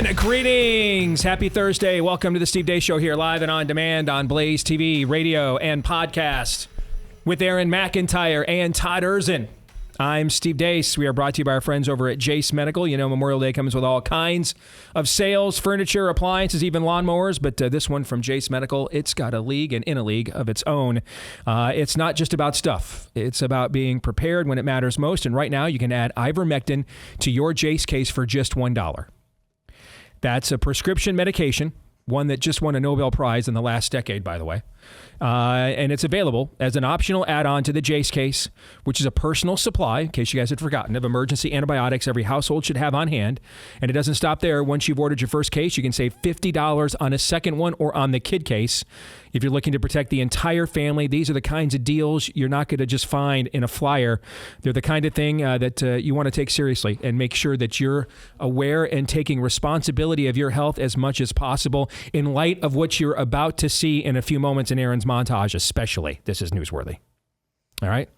everyone. Greetings. Happy Thursday. Welcome to the Steve Deace Show here, live and on demand on Blaze TV, radio, and podcast with Aaron McIntyre and Todd Erzin. I'm Steve Deace. We are brought to you by our friends over at Deace Medical. You know, Memorial Day comes with all kinds of sales, furniture, appliances, even lawnmowers. But this one from Deace Medical, it's got a league and in a league of its own. It's not just about stuff. It's about being prepared when it matters most. And right now, you can add Ivermectin to your Deace case for just $1. That's a prescription medication, one that just won a Nobel Prize in the last decade, by the way. And it's available as an optional add-on to the Deace case, which is a personal supply, in case you guys had forgotten, of emergency antibiotics every household should have on hand. And it doesn't stop there. Once you've ordered your first case, you can save $50 on a second one or on the kid case. If you're looking to protect the entire family, these are the kinds of deals you're not going to just find in a flyer. They're the kind of thing that you want to take seriously and make sure that you're aware and taking responsibility of your health as much as possible in light of what you're about to see in a few moments in Aaron's montage, especially. This is newsworthy. All right?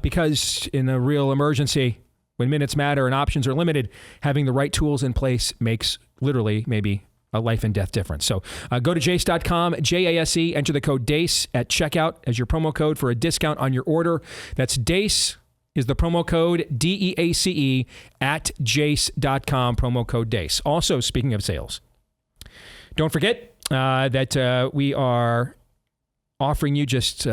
Because in a real emergency, when minutes matter and options are limited, having the right tools in place makes literally maybe a life and death difference. So go to Deace.com, J-A-S-E, enter the code DACE at checkout as your promo code for a discount on your order. That's DACE is the promo code, D-E-A-C-E, at Deace.com, promo code DACE. Also, speaking of sales, don't forget that we are offering you just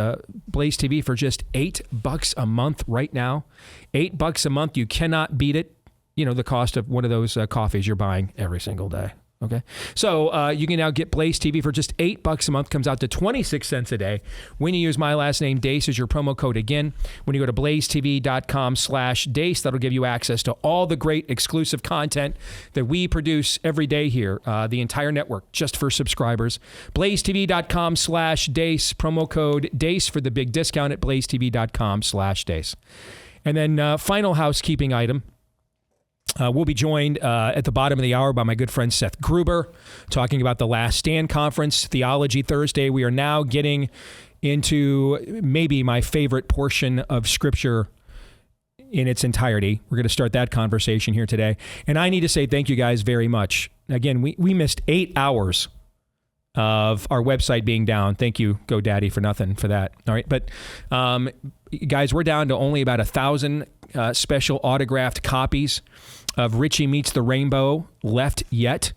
Blaze TV for just $8 a month right now. $8 a month. You cannot beat it. You know, the cost of one of those coffees you're buying every single day. Okay. So you can now get Blaze TV for just $8 a month. Comes out to 26 cents a day when you use my last name, Deace, as your promo code. Again, when you go to blazetv.com/Deace, that'll give you access to all the great exclusive content that we produce every day here, the entire network, just for subscribers. blazetv.com/Deace, promo code Deace for the big discount at blazetv.com/Deace. And then final housekeeping item. We'll be joined at the bottom of the hour by my good friend Seth Gruber, talking about the Last Stand Conference, Theology Thursday. We are now getting into maybe my favorite portion of Scripture in its entirety. We're going to start that conversation here today. And I need to say thank you guys very much. Again, we missed 8 hours of our website being down. Thank you, GoDaddy, for nothing for that. All right. But guys, we're down to only about 1,000 special autographed copies of Richie Meets the Rainbow left yet.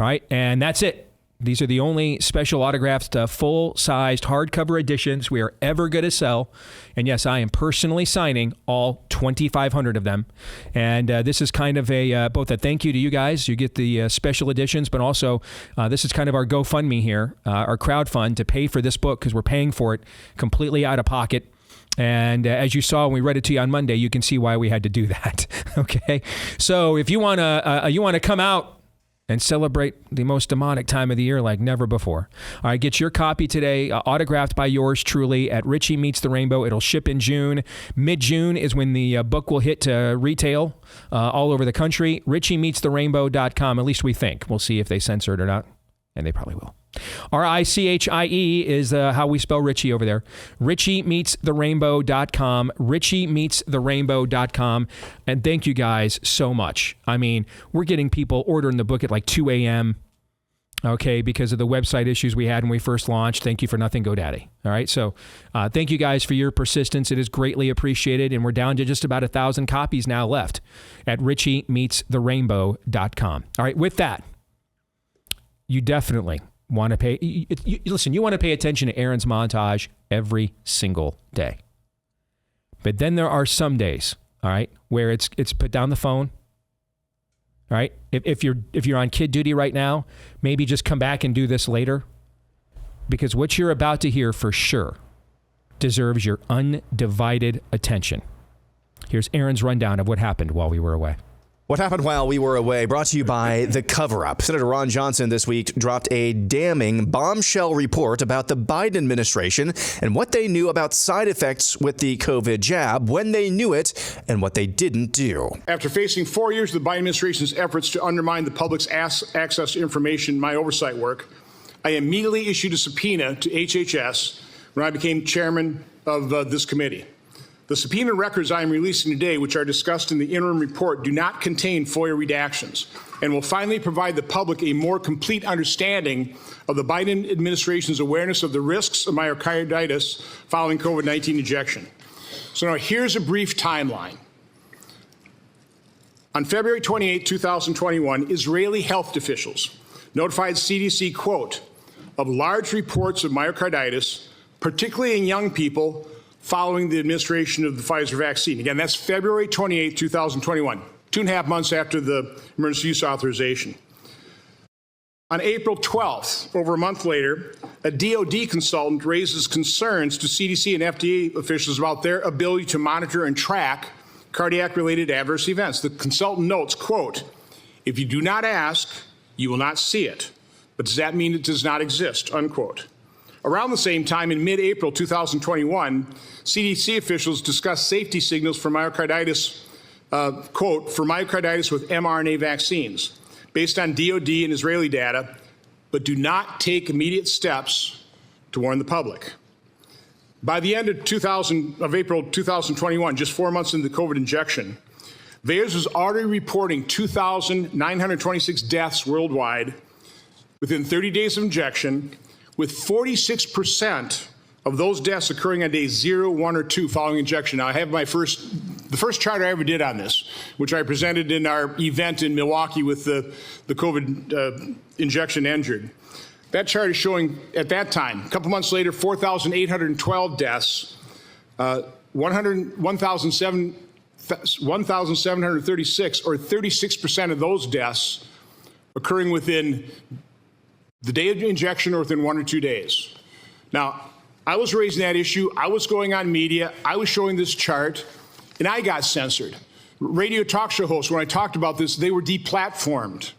All right. And that's it. These are the only special autographed, full-sized hardcover editions we are ever going to sell. And yes, I am personally signing all 2,500 of them. And this is kind of both a thank you to you guys. You get the special editions, but also this is kind of our GoFundMe here, our crowdfund to pay for this book, because we're paying for it completely out of pocket. And as you saw when we read it to you on Monday, you can see why we had to do that. Okay, so if you want to come out and celebrate the most demonic time of the year like never before, all right, get your copy today, autographed by yours truly at Richie Meets the Rainbow. It'll ship in June. Mid-June is when the book will hit retail all over the country. RichieMeetsTheRainbow.com. At least we think. We'll see if they censor it or not, and they probably will. R-I-C-H-I-E is how we spell Richie over there. RichieMeetsTheRainbow.com. RichieMeetsTheRainbow.com. And thank you guys so much. I mean, we're getting people ordering the book at like 2 a.m., okay, because of the website issues we had when we first launched. Thank you for nothing, GoDaddy. All right, so thank you guys for your persistence. It is greatly appreciated, and we're down to just about 1,000 copies now left at RichieMeetsTheRainbow.com. All right, with that, you definitely want to pay. Listen, you want to pay attention to Aaron's montage every single day. But then there are some days, all right, where it's put down the phone. All right, if you're on kid duty right now, maybe just come back and do this later, because what you're about to hear for sure deserves your undivided attention. Here's Aaron's rundown of what happened while we were away. What happened while we were away, brought to you by The Cover-Up. Senator Ron Johnson this week dropped a damning bombshell report about the Biden administration and what they knew about side effects with the COVID jab, when they knew it, and what they didn't do. After facing 4 years of the Biden administration's efforts to undermine the public's access to information in my oversight work, I immediately issued a subpoena to HHS when I became chairman of this committee. The subpoena records I am releasing today, which are discussed in the interim report, do not contain FOIA redactions and will finally provide the public a more complete understanding of the Biden administration's awareness of the risks of myocarditis following COVID-19 injection. So now here's a brief timeline. On February 28, 2021, Israeli health officials notified CDC, quote, of large reports of myocarditis, particularly in young people, following the administration of the Pfizer vaccine. Again, that's February 28, 2021, 2.5 months after the emergency use authorization. On April 12th, over a month later, a DOD consultant raises concerns to CDC and FDA officials about their ability to monitor and track cardiac-related adverse events. The consultant notes, quote, if you do not ask, you will not see it. But does that mean it does not exist, unquote. Around the same time, in mid-April 2021, CDC officials discussed safety signals for myocarditis, quote, for myocarditis with mRNA vaccines, based on DOD and Israeli data, but do not take immediate steps to warn the public. By the end of April 2021, just 4 months into the COVID injection, VAERS was already reporting 2,926 deaths worldwide within 30 days of injection, with 46% of those deaths occurring on days 0, 1, or 2 following injection. Now, I have the first chart I ever did on this, which I presented in our event in Milwaukee with the COVID injection injured. That chart is showing, at that time, a couple months later, 4,812 deaths, 1,736, or 36% of those deaths occurring within the day of injection or within 1 or 2 days. Now, I was raising that issue. I was going on media. I was showing this chart, and I got censored. Radio talk show hosts, when I talked about this, they were deplatformed.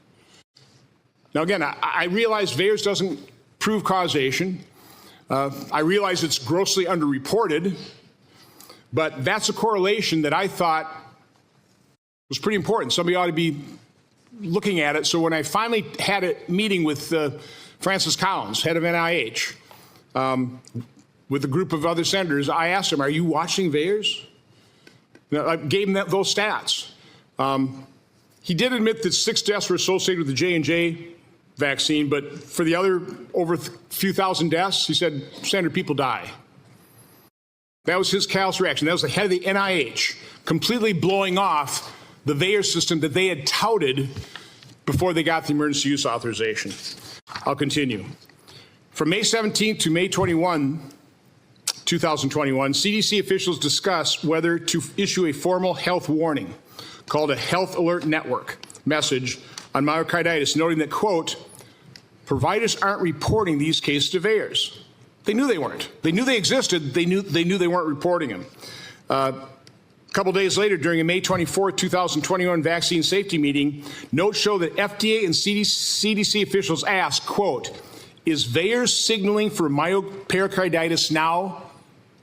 Now, again, I realize VAERS doesn't prove causation. I realize it's grossly underreported, but that's a correlation that I thought was pretty important. Somebody ought to be looking at it. So when I finally had a meeting with Francis Collins, head of NIH, with a group of other senators, I asked him, are you watching VAERS? I gave him those stats. He did admit that 6 deaths were associated with the J&J vaccine, but for the other over a few thousand deaths, he said, Senator, people die. That was his callous reaction. That was the head of the NIH completely blowing off the VAERS system that they had touted before they got the emergency use authorization. I'll continue. From May 17th to May 21, 2021, CDC officials discussed whether to issue a formal health warning called a Health Alert Network message on myocarditis, noting that, quote, providers aren't reporting these cases to VAERS. They knew they weren't. They knew they existed. They knew they weren't reporting them. A couple days later, during a May 24, 2021 vaccine safety meeting, notes show that FDA and CDC officials asked, quote, is VAERS signaling for myopericarditis now,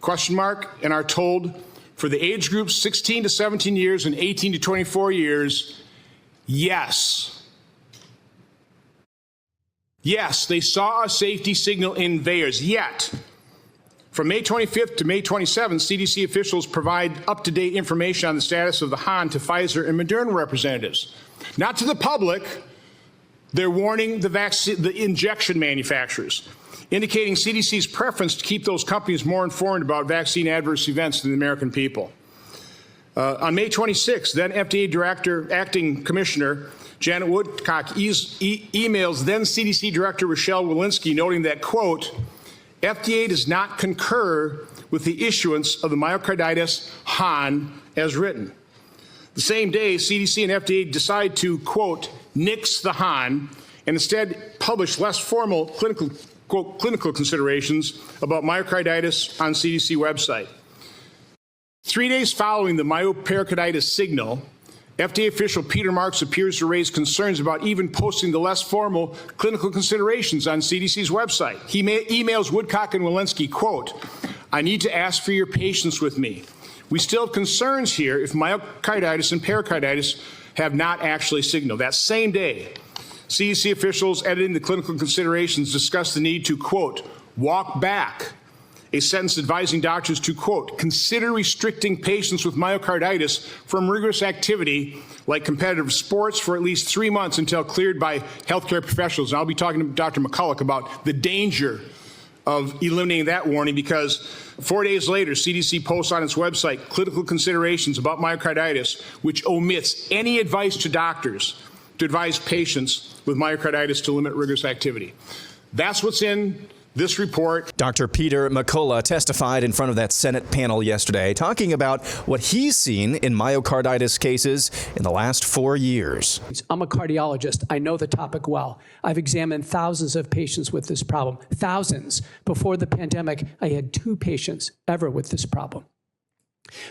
question mark, and are told for the age groups 16 to 17 years and 18 to 24 years, yes. Yes, they saw a safety signal in VAERS, yet from May 25th to May 27th, CDC officials provide up-to-date information on the status of the Han to Pfizer and Moderna representatives. Not to the public, they're warning the injection manufacturers, indicating CDC's preference to keep those companies more informed about vaccine adverse events than the American people. On May 26th, then FDA Director, Acting Commissioner Janet Woodcock emails then CDC Director Rochelle Walensky noting that, quote, FDA does not concur with the issuance of the myocarditis Han as written. The same day, CDC and FDA decide to, quote, nix the Han and instead publish less formal clinical, quote, clinical considerations about myocarditis on CDC website. 3 days following the myopericarditis signal, FDA official Peter Marks appears to raise concerns about even posting the less formal clinical considerations on CDC's website. He emails Woodcock and Walensky, quote, I need to ask for your patience with me. We still have concerns here if myocarditis and pericarditis have not actually signaled. That same day, CDC officials editing the clinical considerations discussed the need to, quote, walk back a sentence advising doctors to, quote, consider restricting patients with myocarditis from rigorous activity like competitive sports for at least 3 months until cleared by healthcare professionals. And I'll be talking to Dr. McCullough about the danger of eliminating that warning, because 4 days later, CDC posts on its website clinical considerations about myocarditis, which omits any advice to doctors to advise patients with myocarditis to limit rigorous activity. That's what's in this report. Dr. Peter McCullough testified in front of that Senate panel yesterday, talking about what he's seen in myocarditis cases in the last 4 years. I'm a cardiologist. I know the topic well. I've examined thousands of patients with this problem. Thousands. Before the pandemic, I had 2 patients ever with this problem.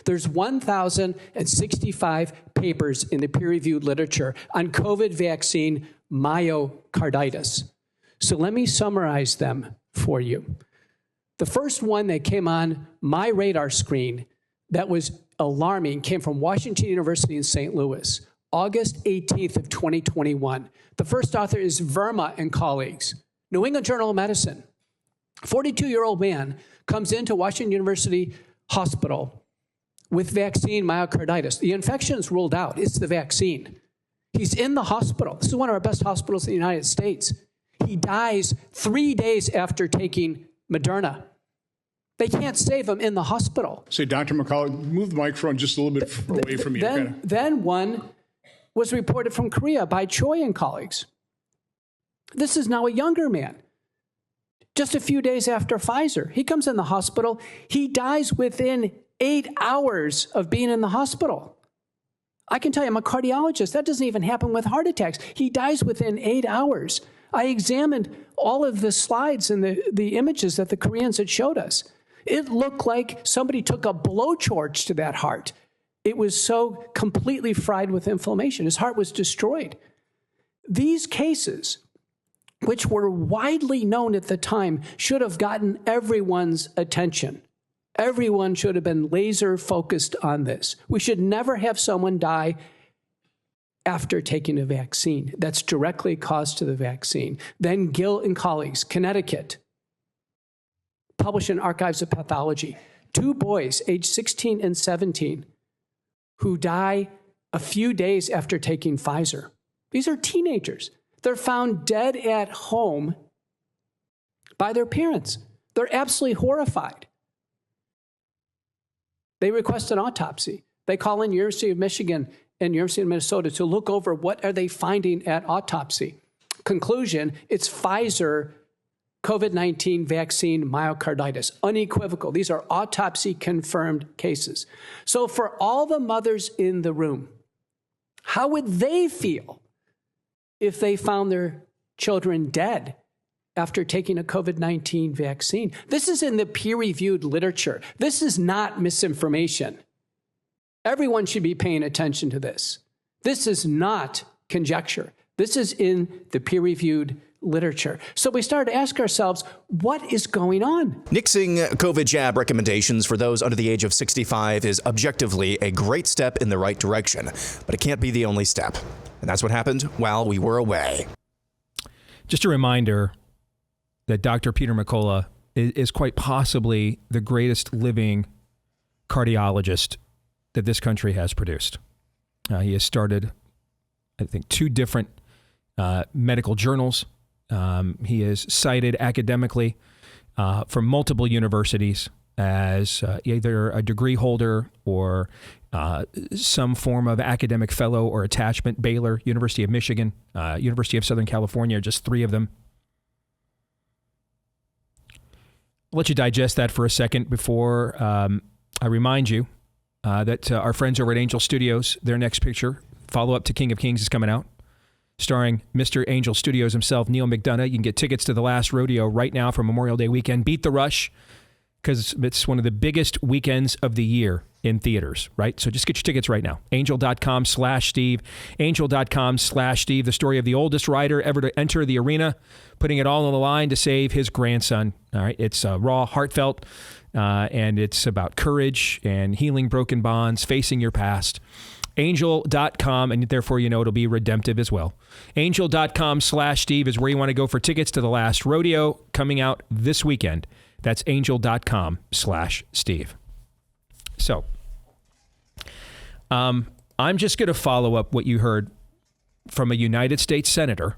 There's 1,065 papers in the peer-reviewed literature on COVID vaccine myocarditis. So let me summarize them for you. The first one that came on my radar screen that was alarming came from Washington University in St. Louis, August 18th of 2021. The first author is Verma and colleagues, New England Journal of Medicine. 42-year-old man comes into Washington University Hospital with vaccine myocarditis. The infection is ruled out. It's the vaccine. He's in the hospital. This is one of our best hospitals in the United States. He dies 3 days after taking Moderna. They can't save him in the hospital. Say, Dr. McCullough, move the microphone just a little bit away from you. Then one was reported from Korea by Choi and colleagues. This is now a younger man. Just a few days after Pfizer, he comes in the hospital. He dies within 8 hours of being in the hospital. I can tell you, I'm a cardiologist. That doesn't even happen with heart attacks. He dies within 8 hours. I examined all of the slides and the images that the Koreans had showed us. It looked like somebody took a blowtorch to that heart. It was so completely fried with inflammation. His heart was destroyed. These cases, which were widely known at the time, should have gotten everyone's attention. Everyone should have been laser focused on this. We should never have someone die after taking a vaccine that's directly caused to the vaccine. Then Gill and colleagues, Connecticut, published in Archives of Pathology, 2 boys, aged 16 and 17, who die a few days after taking Pfizer. These are teenagers. They're found dead at home by their parents. They're absolutely horrified. They request an autopsy. They call in University of Michigan and University of Minnesota to look over what are they finding at autopsy. Conclusion, it's Pfizer COVID-19 vaccine myocarditis, unequivocal. These are autopsy-confirmed cases. So for all the mothers in the room, how would they feel if they found their children dead after taking a COVID-19 vaccine? This is in the peer-reviewed literature. This is not misinformation. Everyone should be paying attention to this. This is not conjecture. This is in the peer-reviewed literature. So we started to ask ourselves, what is going on? Nixing COVID jab recommendations for those under the age of 65 is objectively a great step in the right direction, but it can't be the only step. And that's what happened while we were away. Just a reminder that Dr. Peter McCullough is quite possibly the greatest living cardiologist that this country has produced. He has started, I think, 2 different medical journals. He is cited academically from multiple universities as either a degree holder or some form of academic fellow or attachment. Baylor, University of Michigan, University of Southern California, just 3 of them. I'll let you digest that for a second before I remind you that our friends over at Angel Studios, their next picture, follow-up to King of Kings, is coming out, starring Mr. Angel Studios himself, Neil McDonough. You can get tickets to The Last Rodeo right now for Memorial Day weekend. Beat the rush, because it's one of the biggest weekends of the year in theaters, right? So just get your tickets right now. Angel.com/Steve. Angel.com/Steve. The story of the oldest rider ever to enter the arena, putting it all on the line to save his grandson. All right. It's raw, heartfelt, and it's about courage and healing broken bonds, facing your past. Angel.com, and therefore, it'll be redemptive as well. Angel.com/Steve is where you want to go for tickets to The Last Rodeo, coming out this weekend That's angel.com/Steve. So, I'm just going to follow up what you heard from a United States senator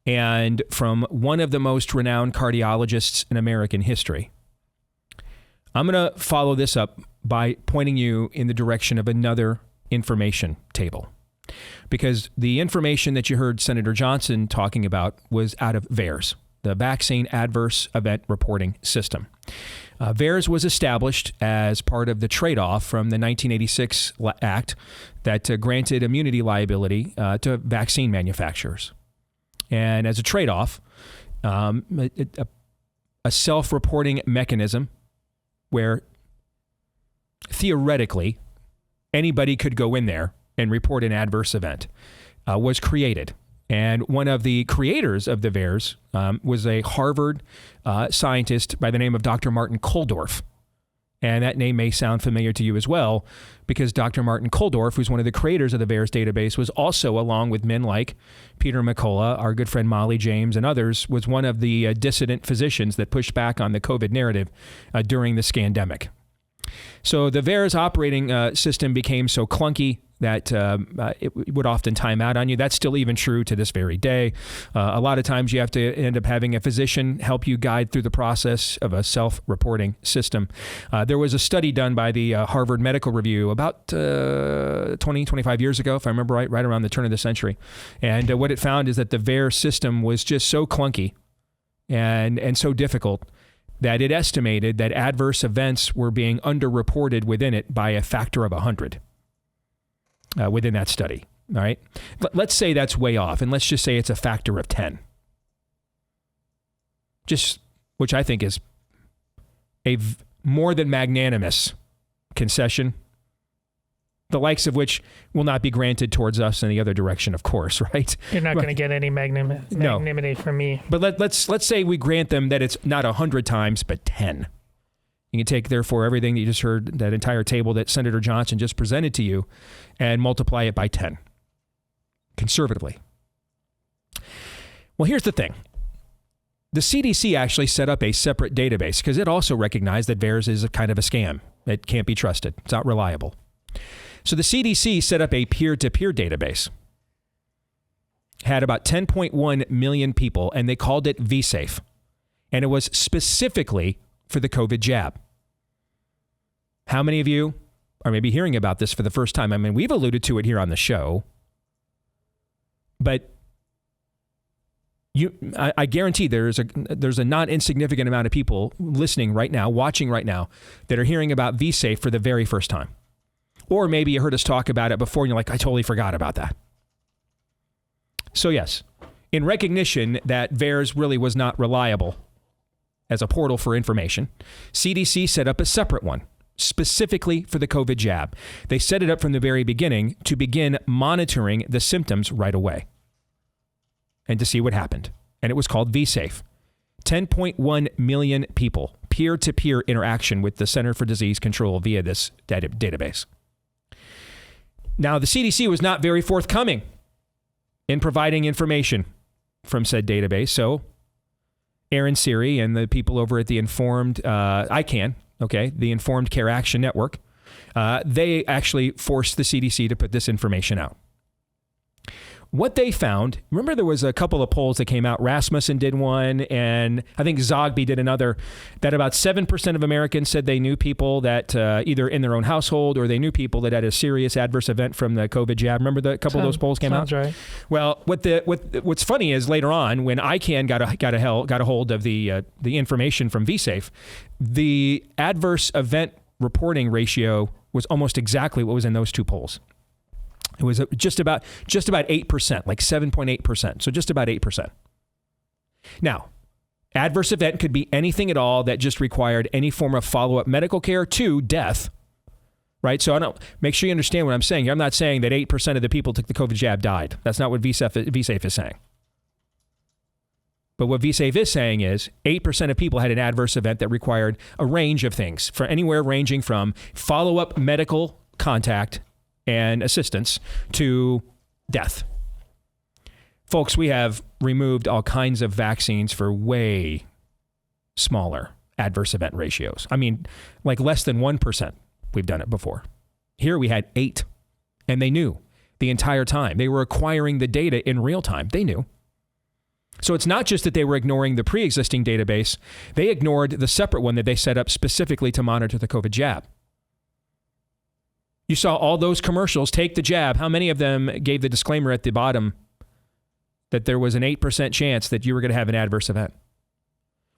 and from one of the most renowned cardiologists in American history. I'm going to follow this up by pointing you in the direction of another information table, because the information that you heard Senator Johnson talking about was out of VAERS, the Vaccine Adverse Event Reporting System. VAERS was established as part of the trade-off from the 1986 Act that granted immunity liability to vaccine manufacturers. And as a trade-off, a self-reporting mechanism where theoretically anybody could go in there and report an adverse event was created. And one of the creators of the VAERS was a Harvard scientist by the name of Dr. Martin Kulldorff. And that name may sound familiar to you as well, because Dr. Martin Kulldorff, who's one of the creators of the VAERS database, was also, along with men like Peter McCullough, our good friend Molly James, and others, was one of the dissident physicians that pushed back on the COVID narrative during the scandemic. So the VAERS operating system became so clunky that it would often time out on you. That's still even true to this very day. A lot of times you have to end up having a physician help you guide through the process of a self-reporting system. There was a study done by the Harvard Medical Review about 25 years ago, if I remember right around the turn of the century. And what it found is that the VAERS system was just so clunky and so difficult that it estimated that adverse events were being underreported within it by a factor of 100 within that study. All right. Let's say that's way off, and let's just say it's a factor of 10. Just, which I think is a more than magnanimous concession, the likes of which will not be granted towards us in the other direction, of course, right? You're not going to get any magnanimity from me. But let's say we grant them that it's not 100 times, but 10. You can take, therefore, everything that you just heard, that entire table that Senator Johnson just presented to you, and multiply it by 10, conservatively. Well, here's the thing. The CDC actually set up a separate database because it also recognized that VAERS is a kind of a scam. It can't be trusted. It's not reliable. So the CDC set up a peer-to-peer database. Had about 10.1 million people, and they called it vSafe. And it was specifically for the COVID jab. How many of you are maybe hearing about this for the first time? I mean, we've alluded to it here on the show, but I guarantee there's a not insignificant amount of people listening right now, watching right now, that are hearing about vSafe for the very first time. Or maybe you heard us talk about it before and you're like, I totally forgot about that. So yes, in recognition that VAERS really was not reliable as a portal for information, CDC set up a separate one specifically for the COVID jab. They set it up from the very beginning to begin monitoring the symptoms right away and to see what happened. And it was called vSafe. 10.1 million people, peer-to-peer interaction with the Center for Disease Control via this database. Now, the CDC was not very forthcoming in providing information from said database. So Aaron Siri and the people over at the Informed the Informed Care Action Network, they actually forced the CDC to put this information out. What they found, remember there was a couple of polls that came out. Rasmussen did one, and I think Zogby did another, that about 7% of Americans said they knew people that either in their own household or they knew people that had a serious adverse event from the COVID jab. Remember the couple of those polls came out? Right. Well, what's funny is later on when ICANN got a hold of the information from vSafe, the adverse event reporting ratio was almost exactly what was in those two polls. It was just about 8%, like 7.8%. So just about 8%. Now, adverse event could be anything at all that just required any form of follow-up medical care to death, right? So make sure you understand what I'm saying here. I'm not saying that 8% of the people who took the COVID jab died. That's not what vSafe is saying. But what vSafe is saying is 8% of people had an adverse event that required a range of things, for anywhere ranging from follow-up medical contact and assistance to death. Folks, we have removed all kinds of vaccines for way smaller adverse event ratios. I mean, like less than 1%. We've done it before. Here we had 8, and they knew the entire time. They were acquiring the data in real time. They knew. So it's not just that they were ignoring the pre-existing database. They ignored the separate one that they set up specifically to monitor the COVID jab. You saw all those commercials, take the jab. How many of them gave the disclaimer at the bottom that there was an 8% chance that you were going to have an adverse event?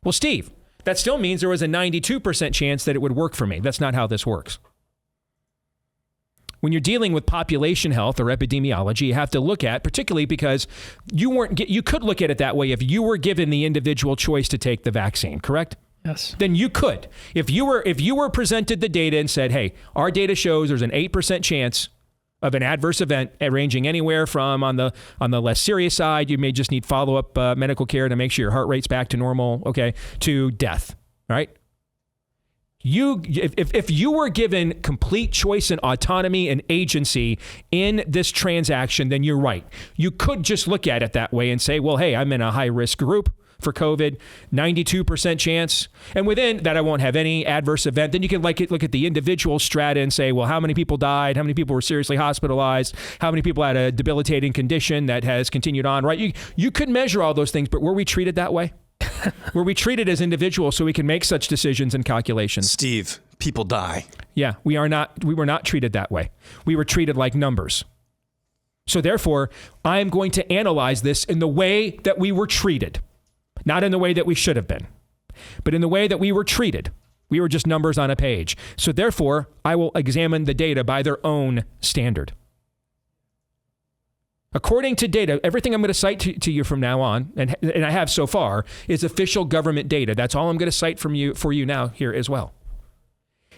Well, Steve, that still means there was a 92% chance that it would work for me. That's not how this works. When you're dealing with population health or epidemiology, you have to look at, particularly because you could look at it that way if you were given the individual choice to take the vaccine, correct? Yes. Then you could. If you were presented the data and said, hey, our data shows there's an 8% chance of an adverse event ranging anywhere from on the less serious side, you may just need follow-up medical care to make sure your heart rate's back to normal, okay, to death, right? If you were given complete choice and autonomy and agency in this transaction, then you're right. You could just look at it that way and say, well, hey, I'm in a high-risk group for COVID, 92% chance. And within that, I won't have any adverse event. Then you can look at the individual strata and say, well, how many people died? How many people were seriously hospitalized? How many people had a debilitating condition that has continued on, right? You could measure all those things, but were we treated that way? Were we treated as individuals so we can make such decisions and calculations? Steve, people die. Yeah, we were not treated that way. We were treated like numbers. So therefore, I'm going to analyze this in the way that we were treated. Not in the way that we should have been, but in the way that we were treated. We were just numbers on a page. So therefore, I will examine the data by their own standard. According to data, everything I'm going to cite to you from now on, and I have so far, is official government data. That's all I'm going to cite for you now here as well.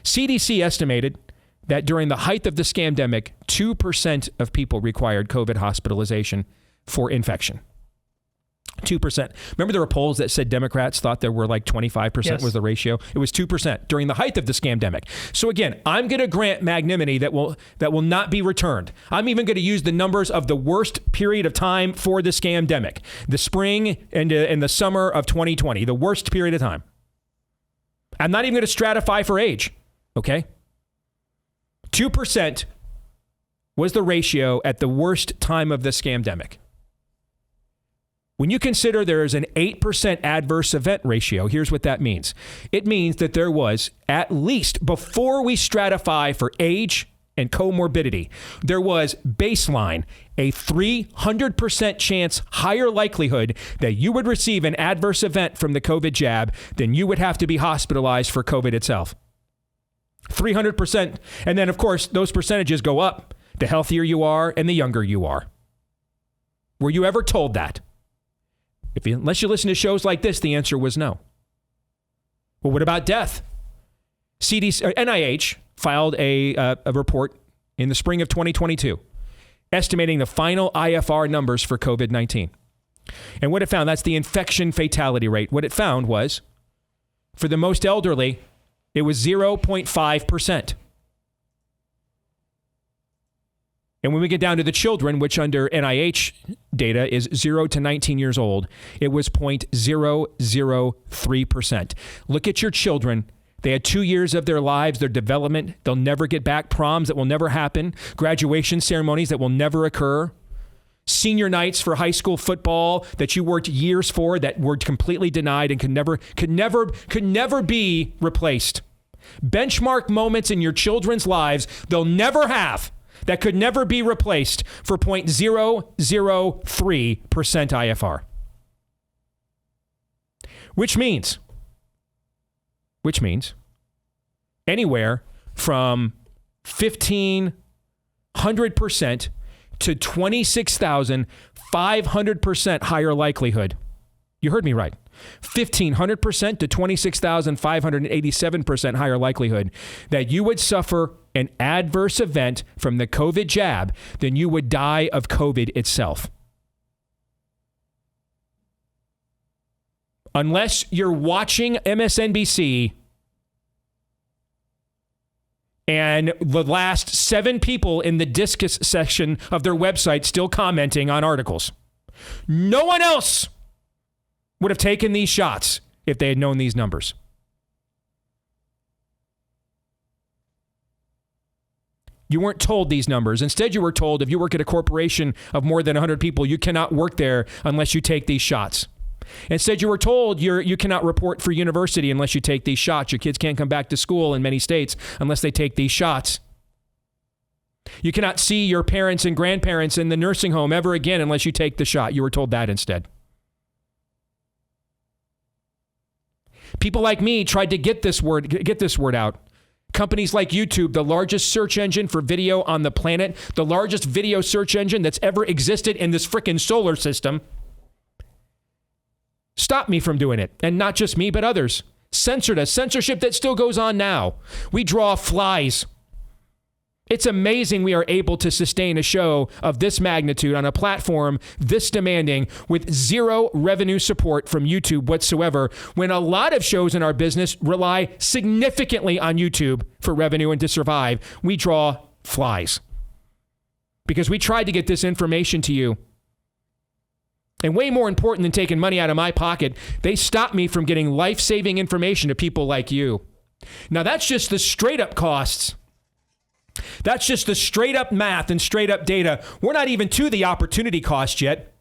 CDC estimated that during the height of the scamdemic, 2% of people required COVID hospitalization for infection. 2%. Remember there were polls that said Democrats thought there were like 25% Yes. was the ratio? It was 2% during the height of the scamdemic. So again, I'm going to grant magnanimity that will not be returned. I'm even going to use the numbers of the worst period of time for the scamdemic. The spring and the summer of 2020, the worst period of time. I'm not even going to stratify for age, okay? 2% was the ratio at the worst time of the scamdemic. When you consider there is an 8% adverse event ratio, here's what that means. It means that there was, at least before we stratify for age and comorbidity, there was baseline a 300% chance higher likelihood that you would receive an adverse event from the COVID jab than you would have to be hospitalized for COVID itself. 300%. And then, of course, those percentages go up the healthier you are and the younger you are. Were you ever told that? Unless you listen to shows like this, the answer was no. Well, what about death? NIH filed a report in the spring of 2022, estimating the final IFR numbers for COVID-19. And what it found, that's the infection fatality rate. What it found was, for the most elderly, it was 0.5%. And when we get down to the children, which under NIH data is 0 to 19 years old, it was 0.003%. Look at your children. They had 2 years of their lives, their development. They'll never get back. Proms that will never happen. Graduation ceremonies that will never occur. Senior nights for high school football that you worked years for that were completely denied and could never be replaced. Benchmark moments in your children's lives they'll never have. That could never be replaced for 0.003% IFR. Which means anywhere from 1,500% to 26,500% higher likelihood. You heard me right. 1,500% to 26,587% higher likelihood that you would suffer an adverse event from the COVID jab than you would die of COVID itself. Unless you're watching MSNBC and the last 7 people in the discus section of their website still commenting on articles. No one else would have taken these shots if they had known these numbers. You weren't told these numbers. Instead, you were told if you work at a corporation of more than 100 people, you cannot work there unless you take these shots. Instead, you were told you cannot report for university unless you take these shots. Your kids can't come back to school in many states unless they take these shots. You cannot see your parents and grandparents in the nursing home ever again unless you take the shot. You were told that instead. People like me tried to get this word out. Companies like YouTube, the largest search engine for video on the planet, the largest video search engine that's ever existed in this frickin' solar system, stopped me from doing it. And not just me, but others. Censored us. Censorship that still goes on now. We draw flies. It's amazing we are able to sustain a show of this magnitude on a platform this demanding with zero revenue support from YouTube whatsoever, when a lot of shows in our business rely significantly on YouTube for revenue and to survive. We draw flies because we tried to get this information to you. And way more important than taking money out of my pocket, they stopped me from getting life-saving information to people like you. Now, that's just the straight-up costs. That's just the straight up math and straight up data. We're not even to the opportunity cost yet.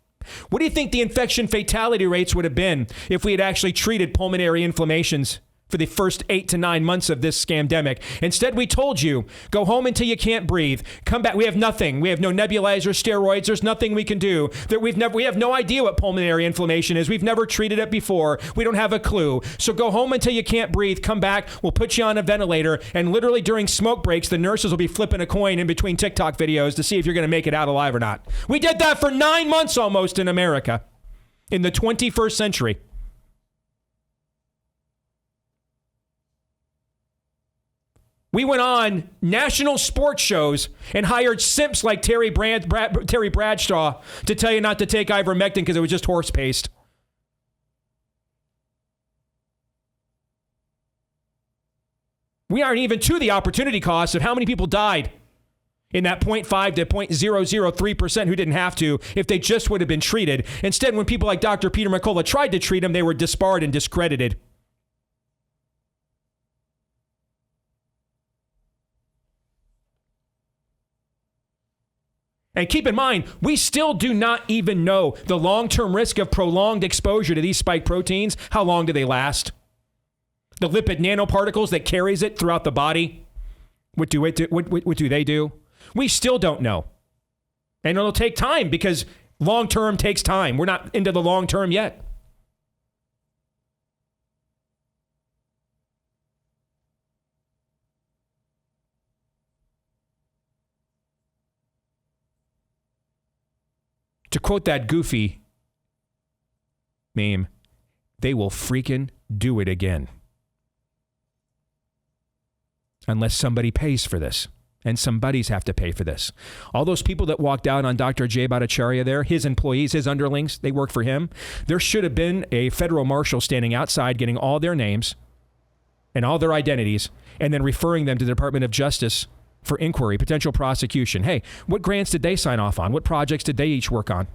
What do you think the infection fatality rates would have been if we had actually treated pulmonary inflammations for the first 8 to 9 months of this scamdemic? Instead, we told you, go home until you can't breathe. Come back. We have nothing. We have no nebulizer, steroids. There's nothing we can do. We have no idea what pulmonary inflammation is. We've never treated it before. We don't have a clue. So go home until you can't breathe. Come back. We'll put you on a ventilator. And literally during smoke breaks, the nurses will be flipping a coin in between TikTok videos to see if you're going to make it out alive or not. We did that for 9 months almost in America in the 21st century. We went on national sports shows and hired simps like Terry Bradshaw to tell you not to take ivermectin because it was just horse paste. We aren't even to the opportunity cost of how many people died in that 0.5 to 0.003% who didn't have to if they just would have been treated. Instead, when people like Dr. Peter McCullough tried to treat them, they were disbarred and discredited. And keep in mind, we still do not even know the long-term risk of prolonged exposure to these spike proteins. How long do they last? The lipid nanoparticles that carries it throughout the body, what do they do? We still don't know. And it'll take time because long-term takes time. We're not into the long-term yet. To quote that goofy meme, they will freaking do it again. Unless somebody pays for this. And somebody's have to pay for this. All those people that walked out on Dr. Jay Bhattacharya there, his employees, his underlings, they work for him. There should have been a federal marshal standing outside getting all their names and all their identities and then referring them to the Department of Justice for inquiry, potential prosecution. Hey, what grants did they sign off on? What projects did they each work on?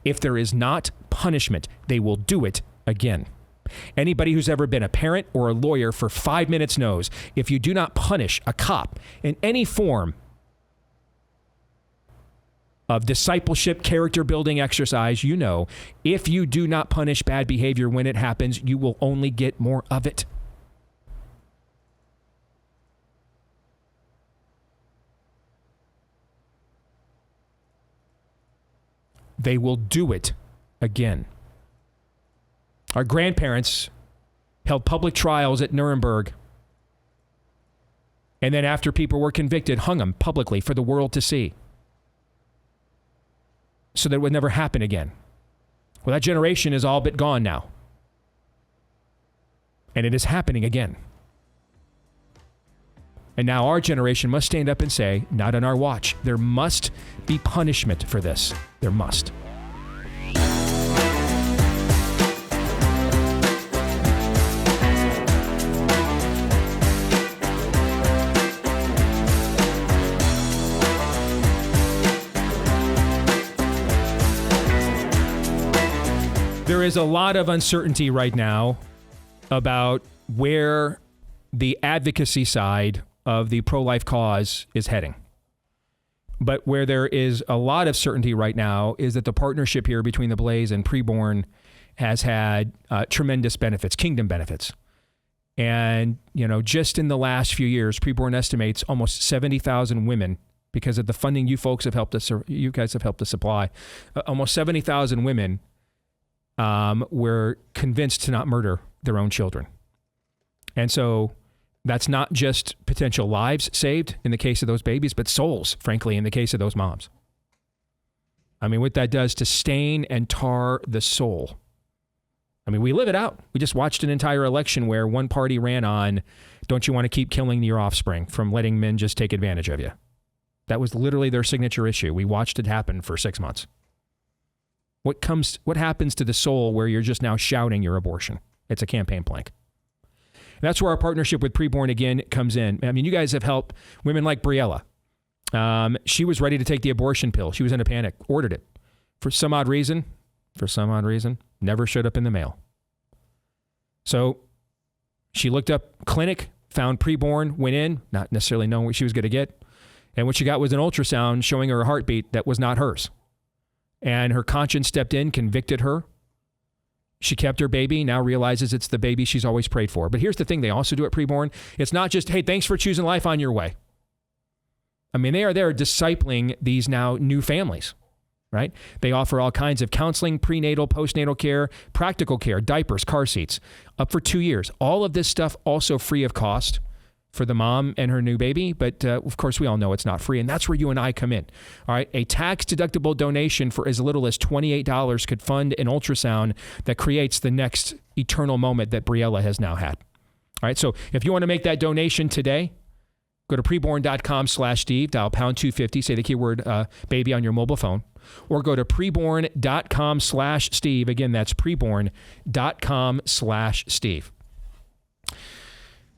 If there is not punishment, they will do it again. Anybody who's ever been a parent or a lawyer for 5 minutes knows if you do not punish a cop in any form of discipleship, character building exercise, you know, if you do not punish bad behavior when it happens, you will only get more of it. They will do it again. Our grandparents held public trials at Nuremberg. And then after people were convicted, hung them publicly for the world to see. So that it would never happen again. Well, that generation is all but gone now. And it is happening again. And now our generation must stand up and say, not on our watch. There must be punishment for this. There must. There is a lot of uncertainty right now about where the advocacy side of the pro-life cause is heading. But where there is a lot of certainty right now is that the partnership here between the Blaze and PreBorn has had tremendous benefits, kingdom benefits. And, just in the last few years, PreBorn estimates almost 70,000 women, because of the funding you guys have helped us supply, almost 70,000 women were convinced to not murder their own children. And so that's not just potential lives saved in the case of those babies, but souls, frankly, in the case of those moms. I mean, what that does to stain and tar the soul. I mean, we live it out. We just watched an entire election where one party ran on, don't you want to keep killing your offspring from letting men just take advantage of you? That was literally their signature issue. We watched it happen for 6 months. What happens to the soul where you're just now shouting your abortion? It's a campaign plank. And that's where our partnership with PreBorn again comes in. I mean, you guys have helped women like Briella. She was ready to take the abortion pill. She was in a panic, ordered it. For some odd reason, never showed up in the mail. So she looked up clinic, found PreBorn, went in, not necessarily knowing what she was going to get. And what she got was an ultrasound showing her a heartbeat that was not hers. And her conscience stepped in, convicted her. She kept her baby, now realizes it's the baby she's always prayed for. But here's the thing they also do at PreBorn. It's not just, hey, thanks for choosing life, on your way. I mean, they are there discipling these now new families, right? They offer all kinds of counseling, prenatal, postnatal care, practical care, diapers, car seats, up for 2 years. All of this stuff also free of cost for the mom and her new baby. But of course, we all know it's not free. And that's where you and I come in. All right. A tax-deductible donation for as little as $28 could fund an ultrasound that creates the next eternal moment that Briella has now had. All right. So if you want to make that donation today, go to preborn.com/Steve, dial pound 250, say the keyword baby on your mobile phone, or go to preborn.com/Steve. Again, that's preborn.com/Steve.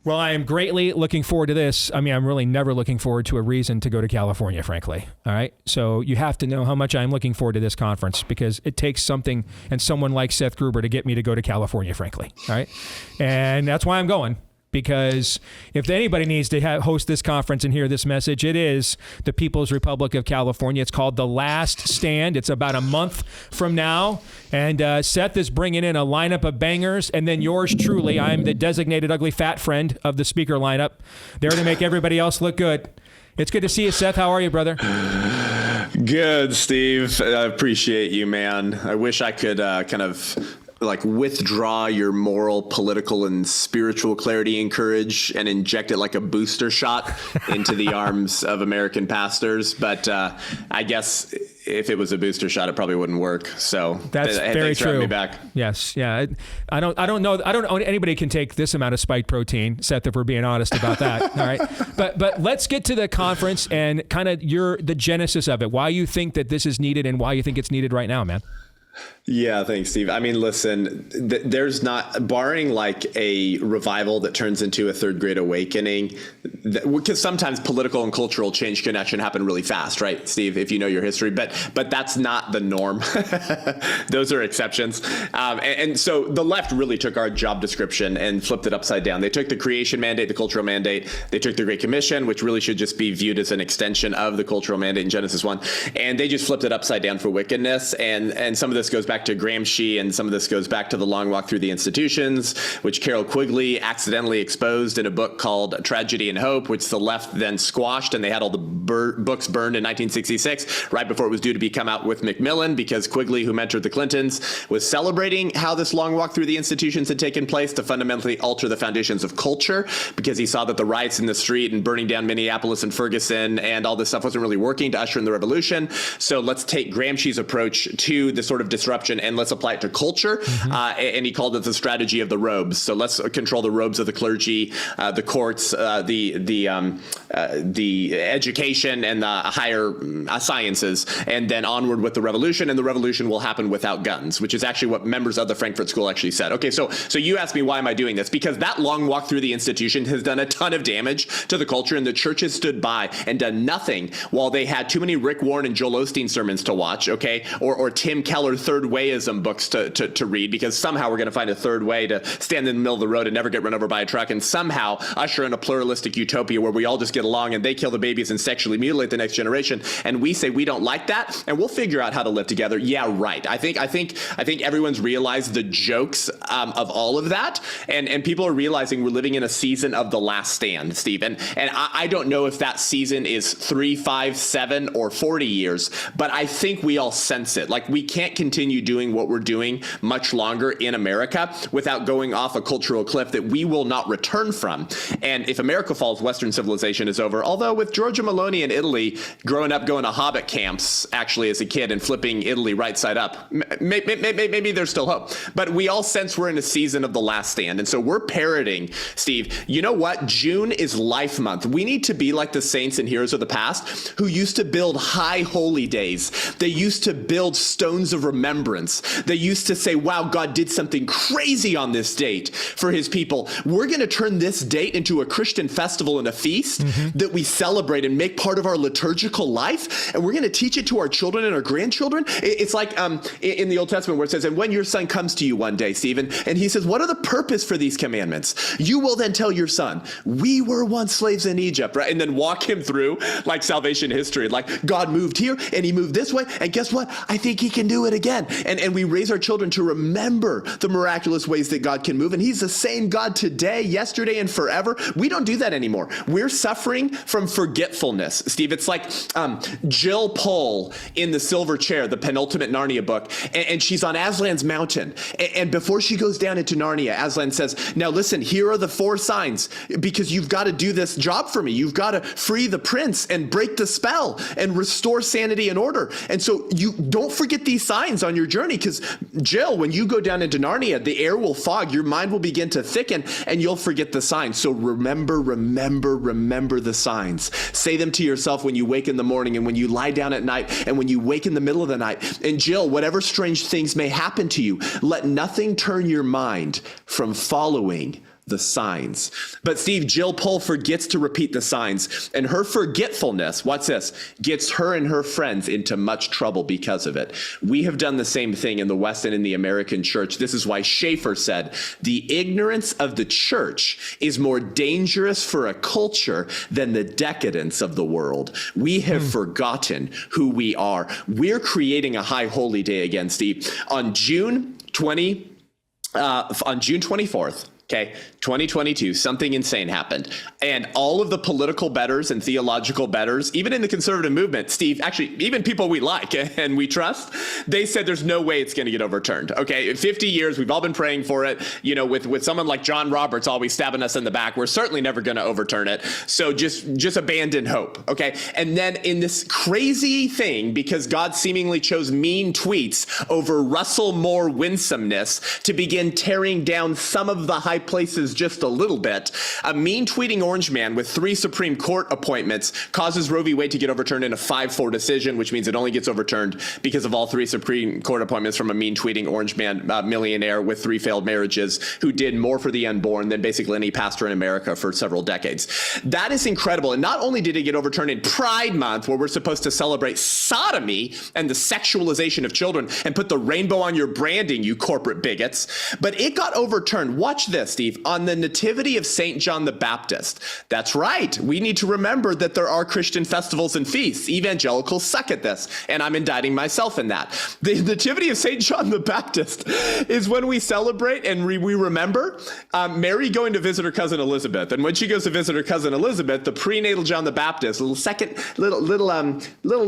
Well, I am greatly looking forward to this. I mean, I'm really never looking forward to a reason to go to California, frankly. All right. So you have to know how much I'm looking forward to this conference, because it takes something and someone like Seth Gruber to get me to go to California, frankly. All right. And that's why I'm going. Because if anybody needs to host this conference and hear this message, it is the People's Republic of California. It's called The Last Stand. It's about a month from now. And Seth is bringing in a lineup of bangers. And then yours truly, I'm the designated ugly fat friend of the speaker lineup, there to make everybody else look good. It's good to see you, Seth. How are you, brother? Good, Steve. I appreciate you, man. I wish I could kind of withdraw your moral, political, and spiritual clarity and courage and inject it like a booster shot into the arms of American pastors. But I guess if it was a booster shot, it probably wouldn't work. So that's very true. Me back. Yes. Yeah. I don't know anybody can take this amount of spike protein, Seth, if we're being honest about that. All right. But let's get to the conference and kind of the genesis of it, why you think that this is needed and why you think it's needed right now, man. Yeah, thanks, Steve. I mean, listen, there's not, barring like a revival that turns into a third great awakening, because sometimes political and cultural change can actually happen really fast, right, Steve, if you know your history, but that's not the norm. Those are exceptions. And so the left really took our job description and flipped it upside down. They took the creation mandate, the cultural mandate. They took the Great Commission, which really should just be viewed as an extension of the cultural mandate in Genesis 1. And they just flipped it upside down for wickedness. And some of this goes back to Gramsci, and some of this goes back to the long walk through the institutions, which Carol Quigley accidentally exposed in a book called Tragedy and Hope, which the left then squashed, and they had all the books burned in 1966, right before it was due to come out with Macmillan, because Quigley, who mentored the Clintons, was celebrating how this long walk through the institutions had taken place to fundamentally alter the foundations of culture, because he saw that the riots in the street and burning down Minneapolis and Ferguson and all this stuff wasn't really working to usher in the revolution. So let's take Gramsci's approach to the sort of disruption and let's apply it to culture. And he called it the strategy of the robes. So let's control the robes of the clergy, the courts, the education, and the higher sciences, and then onward with the revolution. And the revolution will happen without guns, which is actually what members of the Frankfurt School actually said. Okay, so you asked me, why am I doing this? Because that long walk through the institution has done a ton of damage to the culture, and the church has stood by and done nothing while they had too many Rick Warren and Joel Osteen sermons to watch, okay, or Tim Keller third wayism books to read, because somehow we're going to find a third way to stand in the middle of the road and never get run over by a truck, and somehow usher in a pluralistic utopia where we all just get along and they kill the babies and sexually mutilate the next generation. And we say we don't like that, and we'll figure out how to live together. Yeah, right. I think everyone's realized the jokes of all of that, and people are realizing we're living in a season of the last stand, Steve. And I don't know if that season is 3, 5, 7, or 40 years, but I think we all sense it. Like, we can't continue doing what we're doing much longer in America without going off a cultural cliff that we will not return from. And if America falls, Western civilization is over. Although with Giorgia Meloni in Italy, growing up going to Hobbit camps actually as a kid and flipping Italy right side up, maybe there's still hope. But we all sense we're in a season of the last stand. And so we're parroting, Steve, you know what? June is Life Month. We need to be like the saints and heroes of the past who used to build high holy days. They used to build stones of remembrance. They used to say, wow, God did something crazy on this date for his people. We're going to turn this date into a Christian festival and a feast that we celebrate and make part of our liturgical life. And we're going to teach it to our children and our grandchildren. It's like in the Old Testament where it says, and when your son comes to you one day, Stephen, and he says, what are the purpose for these commandments? You will then tell your son, we were once slaves in Egypt, right? And then walk him through like salvation history. Like, God moved here and he moved this way. And guess what? I think he can do it again. And we raise our children to remember the miraculous ways that God can move. And he's the same God today, yesterday, and forever. We don't do that anymore. We're suffering from forgetfulness, Steve. It's like Jill Pole in The Silver Chair, the penultimate Narnia book. And she's on Aslan's mountain. And before she goes down into Narnia, Aslan says, now listen, here are the 4 signs, because you've got to do this job for me. You've got to free the prince and break the spell and restore sanity and order. And so you don't forget these signs on your journey, because Jill, when you go down into Narnia, the air will fog, your mind will begin to thicken, and you'll forget the signs. So remember the signs. Say them to yourself when you wake in the morning and when you lie down at night and when you wake in the middle of the night. And Jill, whatever strange things may happen to you, let nothing turn your mind from following the signs. But Steve, Jill Pole forgets to repeat the signs, and her forgetfulness, watch this, gets her and her friends into much trouble because of it. We have done the same thing in the West and in the American church. This is why Schaeffer said, the ignorance of the church is more dangerous for a culture than the decadence of the world. We have forgotten who we are. We're creating a high holy day again, Steve. On June 24th, okay, 2022, something insane happened. And all of the political betters and theological betters, even in the conservative movement, Steve, actually, even people we like and we trust, they said there's no way it's going to get overturned. Okay, 50 years, we've all been praying for it. You know, with someone like John Roberts always stabbing us in the back, we're certainly never going to overturn it. So just abandon hope. Okay, and then in this crazy thing, because God seemingly chose mean tweets over Russell Moore winsomeness to begin tearing down some of the high places just a little bit, a mean tweeting orange man with 3 Supreme Court appointments causes Roe v. Wade to get overturned in a 5-4 decision, which means it only gets overturned because of all 3 Supreme Court appointments from a mean tweeting orange man millionaire with 3 failed marriages who did more for the unborn than basically any pastor in America for several decades. That is incredible. And not only did it get overturned in Pride Month, where we're supposed to celebrate sodomy and the sexualization of children and put the rainbow on your branding, you corporate bigots, but it got overturned. Watch this, Steve, on the nativity of St. John the Baptist. That's right. We need to remember that there are Christian festivals and feasts. Evangelicals suck at this, and I'm indicting myself in that. The nativity of St. John the Baptist is when we celebrate and we remember Mary going to visit her cousin Elizabeth. And when she goes to visit her cousin Elizabeth, the prenatal John the Baptist, little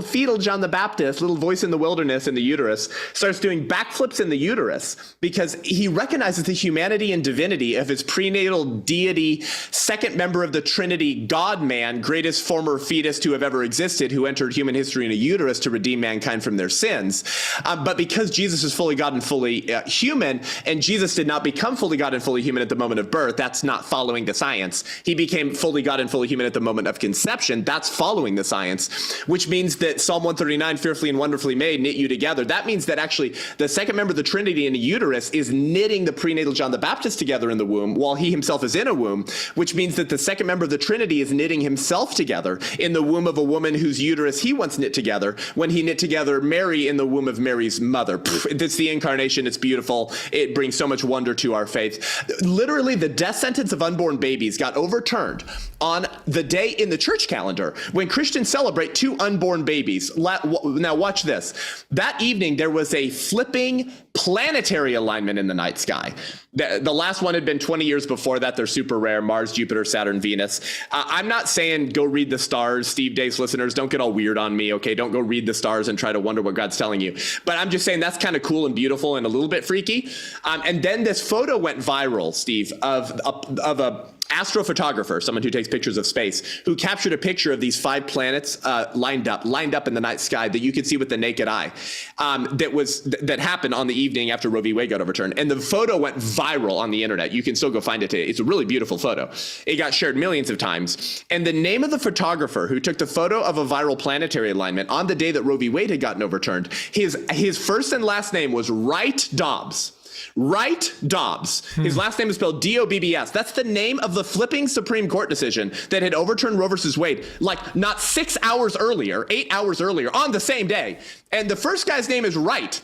fetal John the Baptist, little voice in the wilderness in the uterus, starts doing backflips in the uterus because he recognizes the humanity and divinity of his prenatal deity, second member of the Trinity, God-man, greatest former fetus to have ever existed, who entered human history in a uterus to redeem mankind from their sins. But because Jesus is fully God and fully human, and Jesus did not become fully God and fully human at the moment of birth, that's not following the science. He became fully God and fully human at the moment of conception. That's following the science, which means that Psalm 139, fearfully and wonderfully made, knit you together. That means that actually the second member of the Trinity in a uterus is knitting the prenatal John the Baptist together in in the womb while he himself is in a womb, which means that the second member of the Trinity is knitting himself together in the womb of a woman whose uterus he once knit together when he knit together Mary in the womb of Mary's mother. It's the incarnation. It's beautiful. It brings so much wonder to our faith. Literally, the death sentence of unborn babies got overturned on the day in the church calendar when Christians celebrate 2 unborn babies. Now watch this. That evening, there was a flipping planetary alignment in the night sky. The last one had been 20 years before that. They're super rare: Mars, Jupiter, Saturn, Venus. I'm not saying go read the stars. Steve Deace listeners, don't get all weird on me, okay? Don't go read the stars and try to wonder what God's telling you. But I'm just saying that's kind of cool and beautiful and a little bit freaky. And then this photo went viral, Steve, of a astrophotographer, someone who takes pictures of space, who captured a picture of these 5 planets lined up in the night sky that you could see with the naked eye. That happened on the evening after Roe v. Wade got overturned, and the photo went viral on the internet. You can still go find it today. It's a really beautiful photo. It got shared millions of times, and the name of the photographer who took the photo of a viral planetary alignment on the day that Roe v. Wade had gotten overturned, his first and last name was Wright Dobbs. Wright Dobbs. His last name is spelled D-O-B-B-S. That's the name of the flipping Supreme Court decision that had overturned Roe versus Wade, like not 6 hours earlier, 8 hours earlier, on the same day. And the first guy's name is Wright.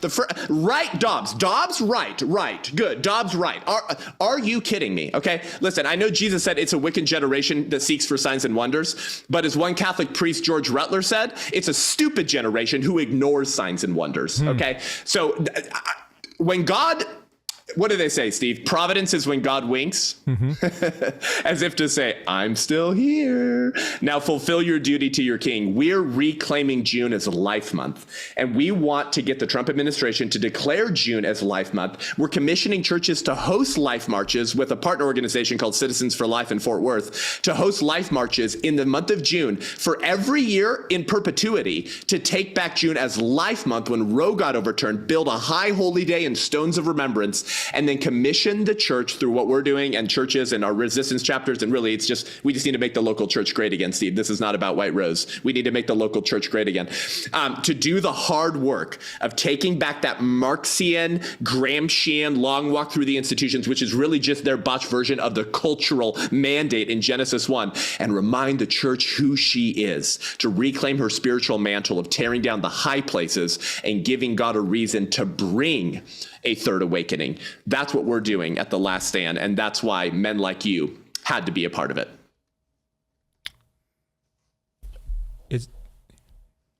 Wright Dobbs. Dobbs Wright. Right. Good. Dobbs Wright. Are you kidding me? Okay. Listen, I know Jesus said it's a wicked generation that seeks for signs and wonders, but as one Catholic priest, George Rutler, said, it's a stupid generation who ignores signs and wonders. Okay. So when God... What do they say, Steve? Providence is when God winks, as if to say, I'm still here. Now fulfill your duty to your king. We're reclaiming June as Life Month, and we want to get the Trump administration to declare June as Life Month. We're commissioning churches to host life marches with a partner organization called Citizens for Life in Fort Worth to host life marches in the month of June for every year in perpetuity to take back June as Life Month when Roe got overturned, build a high holy day and stones of remembrance, and then commission the church through what we're doing and churches and our resistance chapters. And really, we just need to make the local church great again, Steve. This is not about White Rose. We need to make the local church great again. To do the hard work of taking back that Marxian, Gramscian long walk through the institutions, which is really just their botched version of the cultural mandate in Genesis 1, and remind the church who she is, to reclaim her spiritual mantle of tearing down the high places and giving God a reason to bring a third awakening. That's what we're doing at The Last Stand, and that's why men like you had to be a part of it.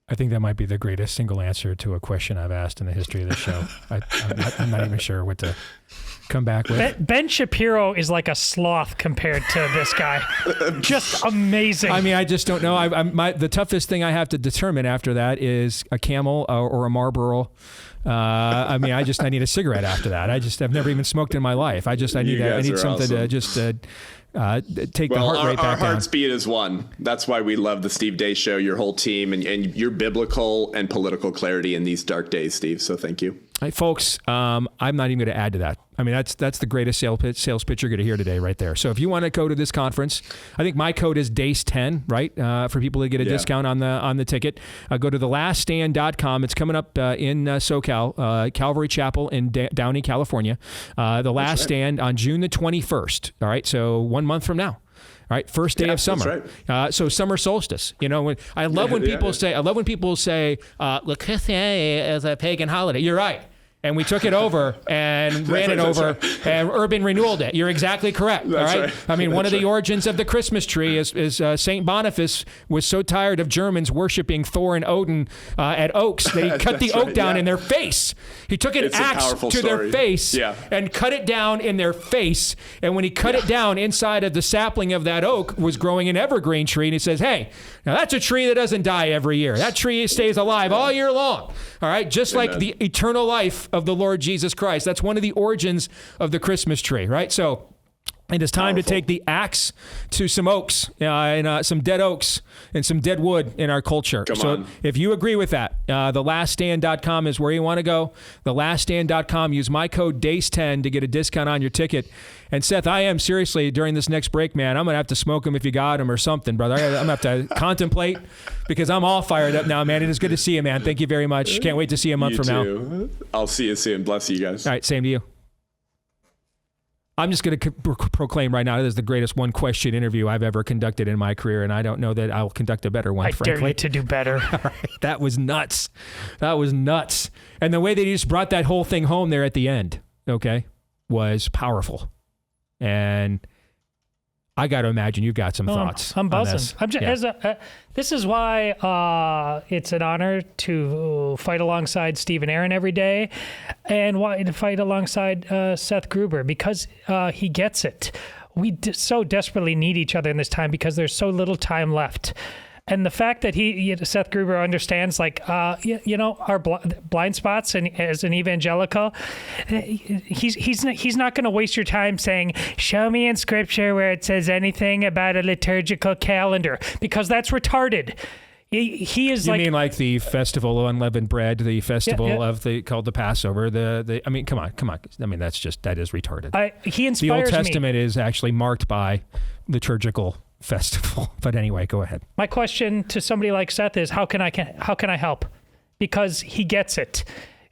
I think that might be the greatest single answer to a question I've asked in the history of the show. I'm not even sure what to come back with. Ben Shapiro is like a sloth compared to this guy. Just amazing. I mean, I just don't know. The toughest thing I have to determine after that is a Camel or a Marlboro. I need a cigarette after that. I've never even smoked in my life. I need something to just take the heart rate back down. Our heart speed is one. That's why we love the Steve Deace Show, your whole team, and your biblical and political clarity in these dark days, Steve. So thank you. Hey, folks, I'm not even going to add to that. I mean, that's the greatest sales pitch you're going to hear today right there. So if you want to go to this conference, I think my code is DACE10, right? For people to get a discount on the ticket. Go to thelaststand.com. It's coming up in SoCal, Calvary Chapel in Downey, California. The Last Stand on June the 21st. All right, so 1 month from now. All right, first day of summer. Right. So summer solstice. You know, I love when people say, "Le Christianity is a pagan holiday." You're right. And we took it over and ran it over and urban renewaled it. You're exactly correct. All right. I mean, one of the origins of the Christmas tree is St. Boniface was so tired of Germans worshiping Thor and Odin at oaks that he cut the oak down in their face. He took an axe to their face and cut it down in their face. And when he cut it down, inside of the sapling of that oak was growing an evergreen tree. And he says, hey, now that's a tree that doesn't die every year. That tree stays alive all year long. All right. Just like the eternal life of the Lord Jesus Christ. That's one of the origins of the Christmas tree, right? So it is time to take the axe to some oaks, and some dead oaks and some dead wood in our culture. So if you agree with that, thelaststand.com is where you want to go. Thelaststand.com. Use my code DACE10 to get a discount on your ticket. And Seth, I am seriously, during this next break, man, I'm going to have to smoke them if you got them or something, brother. I'm going to have to contemplate because I'm all fired up now, man. It is good to see you, man. Thank you very much. Can't wait to see you a month from now. I'll see you soon. Bless you guys. All right. Same to you. I'm just going to proclaim right now, this is the greatest one-question interview I've ever conducted in my career, and I don't know that I'll conduct a better one, frankly. I dare you to do better. All right. That was nuts. That was nuts. And the way they just brought that whole thing home there at the end, okay, was powerful. And I got to imagine you've got some thoughts. I'm buzzing. Yeah. This is why it's an honor to fight alongside Steve and Aaron every day, and why to fight alongside Seth Gruber, because he gets it. We so desperately need each other in this time because there's so little time left. And the fact that Seth Gruber understands, like, our blind spots, and as an evangelical, he's not going to waste your time saying, "Show me in Scripture where it says anything about a liturgical calendar," because that's retarded. He is. You mean like the festival of unleavened bread, the festival of called the Passover? I mean, come on. I mean, that is retarded. He inspires me. The Old Testament is actually marked by liturgical festival. But anyway, go ahead. My question to somebody like Seth is, how can I help? Because he gets it.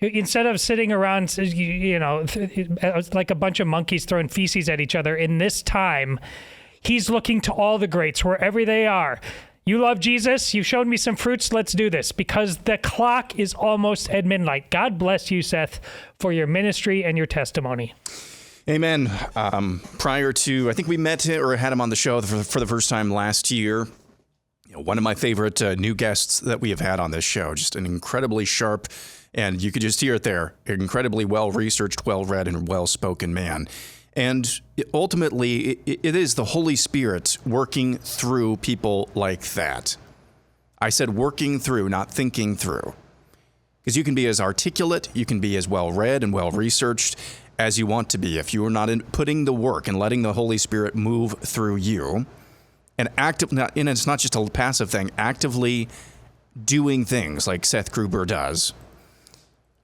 Instead of sitting around, like a bunch of monkeys throwing feces at each other in this time, he's looking to all the greats wherever they are. You love Jesus. You showed me some fruits. Let's do this, because the clock is almost at midnight. God bless you, Seth, for your ministry and your testimony. Amen. Prior to, I think we met or had him on the show for the first time last year. One of my favorite new guests that we have had on this show. Just an incredibly sharp, and you could just hear it there, incredibly well-researched, well-read, and well-spoken man. And ultimately, it is the Holy Spirit working through people like that. I said working through, not thinking through. Because you can be as articulate, you can be as well-read and well-researched as you want to be. If you are not putting the work and letting the Holy Spirit move through you, and it's not just a passive thing, actively doing things like Seth Gruber does,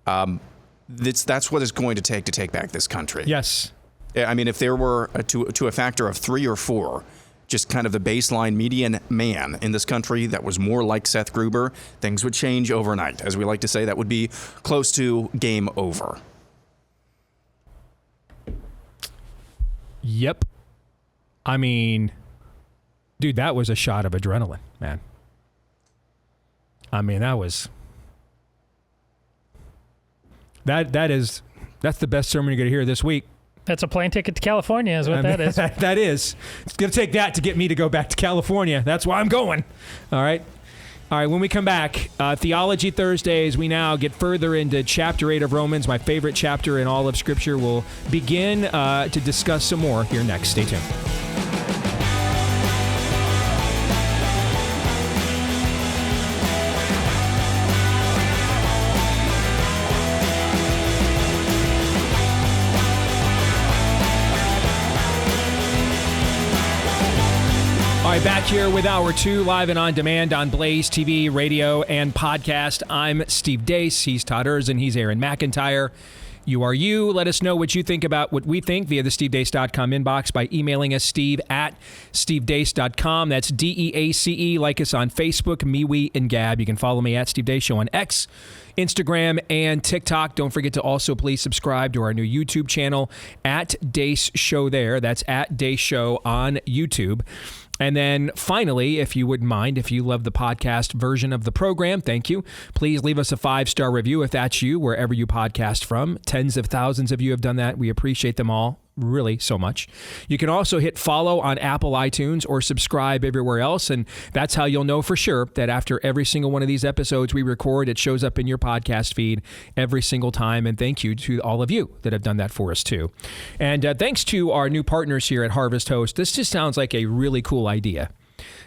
that's what it's going to take back this country. Yes. I mean, if there were to a factor of 3 or 4, just kind of the baseline median man in this country that was more like Seth Gruber, things would change overnight. As we like to say, that would be close to game over. Yep. I mean, dude, that was a shot of adrenaline, man. I mean, that's the best sermon you're going to hear this week. That's a plane ticket to California is what that is. That is. It's going to take that to get me to go back to California. That's why I'm going. All right. All right, when we come back, Theology Thursdays, we now get further into chapter 8 of Romans, my favorite chapter in all of Scripture. We'll begin to discuss some more here next. Stay tuned. All right, back here with Hour 2, live and on demand on Blaze TV, radio, and podcast. I'm Steve Deace. He's Todd Erzin. He's Aaron McIntyre. You are you. Let us know what you think about what we think via the stevedeace.com inbox by emailing us, steve@stevedeace.com. That's DEACE. Like us on Facebook, MeWe, and Gab. You can follow me at Steve Deace Show on X, Instagram, and TikTok. Don't forget to also please subscribe to our new YouTube channel at Deace Show there. That's at Deace Show on YouTube. And then finally, if you wouldn't mind, if you love the podcast version of the program, thank you. Please leave us a 5-star review if that's you, wherever you podcast from. Tens of thousands of you have done that. We appreciate them all really so much. You can also hit follow on Apple iTunes or subscribe everywhere else. And that's how you'll know for sure that after every single one of these episodes we record, it shows up in your podcast feed every single time. And thank you to all of you that have done that for us too. And thanks to our new partners here at Harvest Host. This just sounds like a really cool idea.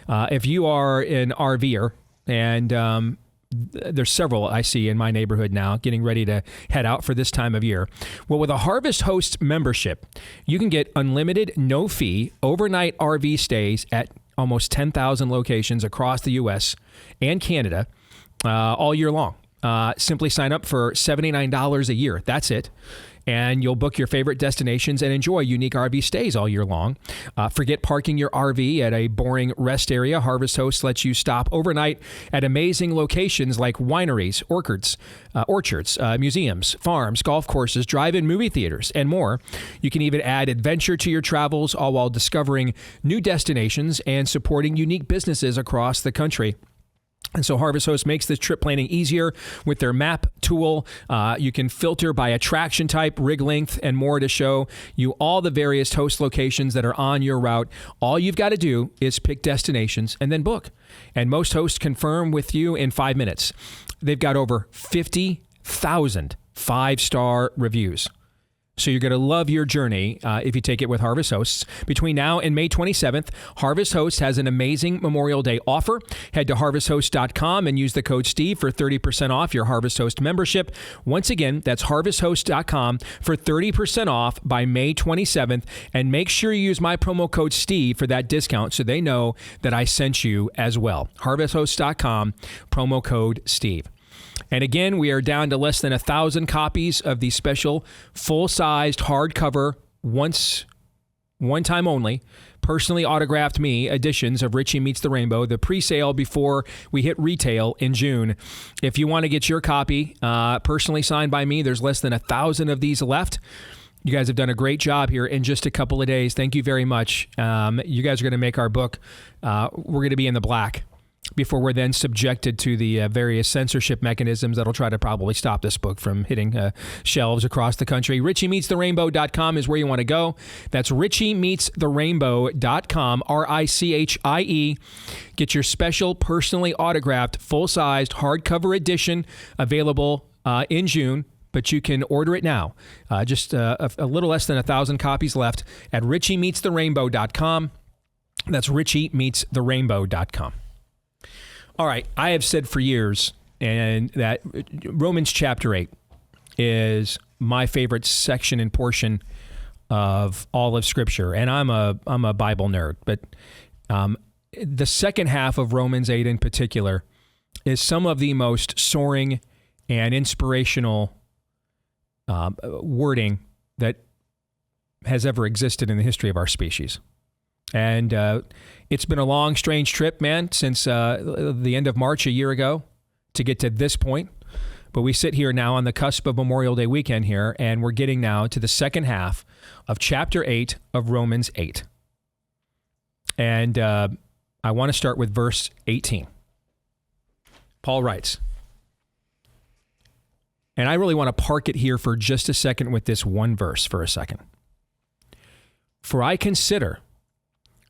If you are an RVer and there's several I see in my neighborhood now getting ready to head out for this time of year. Well, with a Harvest Host membership, you can get unlimited, no-fee, overnight RV stays at almost 10,000 locations across the U.S. and Canada all year long. Simply sign up for $79 a year. That's it. and you'll book your favorite destinations and enjoy unique RV stays all year long. Forget parking your RV at a boring rest area. Harvest Host lets you stop overnight at amazing locations like wineries, orchards, museums, farms, golf courses, drive-in movie theaters, and more. You can even add adventure to your travels, all while discovering new destinations and supporting unique businesses across the country. And so Harvest Host makes this trip planning easier with their map tool. You can filter by attraction type, rig length, and more to show you all the various host locations that are on your route. All you've got to do is pick destinations and then book. And most hosts confirm with you in 5 minutes. They've got over 50,000 5-star reviews. So you're going to love your journey if you take it with Harvest Hosts. Between now and May 27th, Harvest Hosts has an amazing Memorial Day offer. Head to harvesthost.com and use the code Steve for 30% off your Harvest Host membership. Once again, that's harvesthost.com for 30% off by May 27th. And make sure you use my promo code Steve for that discount so they know that I sent you as well. harvesthost.com, promo code Steve. And again, we are down to less than 1,000 copies of the special full-sized hardcover, one time only, personally autographed me editions of Richie Meets the Rainbow, the pre-sale before we hit retail in June. If you want to get your copy personally signed by me, there's less than 1,000 of these left. You guys have done a great job here in just a couple of days. Thank you very much. You guys are going to make our book. We're going to be in the black before we're then subjected to the various censorship mechanisms that'll try to probably stop this book from hitting shelves across the country. RichieMeetsTheRainbow.com is where you want to go. That's RichieMeetsTheRainbow.com, RICHIE. Get your special, personally autographed, full-sized hardcover edition available in June, but you can order it now. Just a little less than 1,000 copies left at RichieMeetsTheRainbow.com. That's RichieMeetsTheRainbow.com. All right, I have said for years and that Romans chapter 8 is my favorite section and portion of all of Scripture, and I'm a Bible nerd, but the second half of Romans 8 in particular is some of the most soaring and inspirational wording that has ever existed in the history of our species. And it's been a long, strange trip, man, since the end of March a year ago to get to this point. But we sit here now on the cusp of Memorial Day weekend here, and we're getting now to the second half of chapter 8 of Romans 8. And I want to start with verse 18. Paul writes, and I really want to park it here for just a second with this one verse for a second. For I consider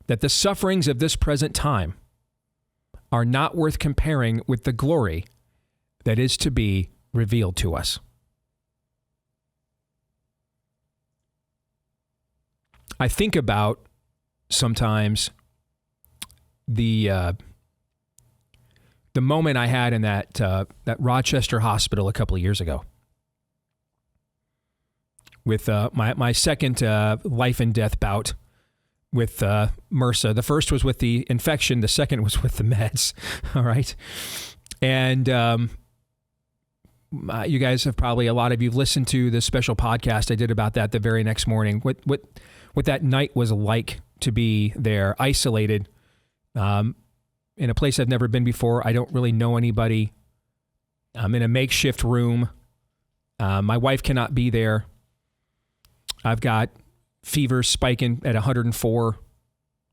that the sufferings of this present time are not worth comparing with the glory that is to be revealed to us. I think about sometimes the moment I had in that Rochester hospital a couple of years ago with my second life and death bout with MRSA. The first was with the infection. The second was with the meds. All right. And you guys have probably, a lot of you listened to the special podcast I did about that the very next morning. What that night was like to be there, isolated, in a place I've never been before. I don't really know anybody. I'm in a makeshift room. My wife cannot be there. I've got fever spiking at 104.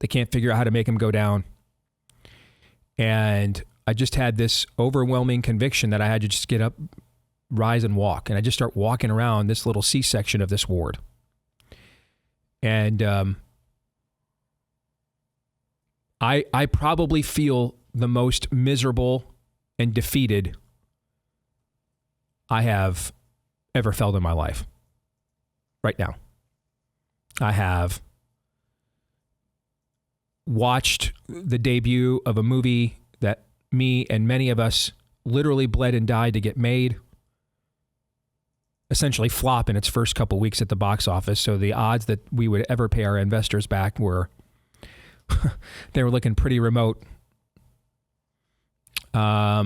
They can't figure out how to make them go down. And I just had this overwhelming conviction that I had to just get up, rise and walk. And I just start walking around this little C-section of this ward. And I probably feel the most miserable and defeated I have ever felt in my life right now. I have watched the debut of a movie that me and many of us literally bled and died to get made, essentially flop in its first couple weeks at the box office. So the odds that we would ever pay our investors back were, they were looking pretty remote. I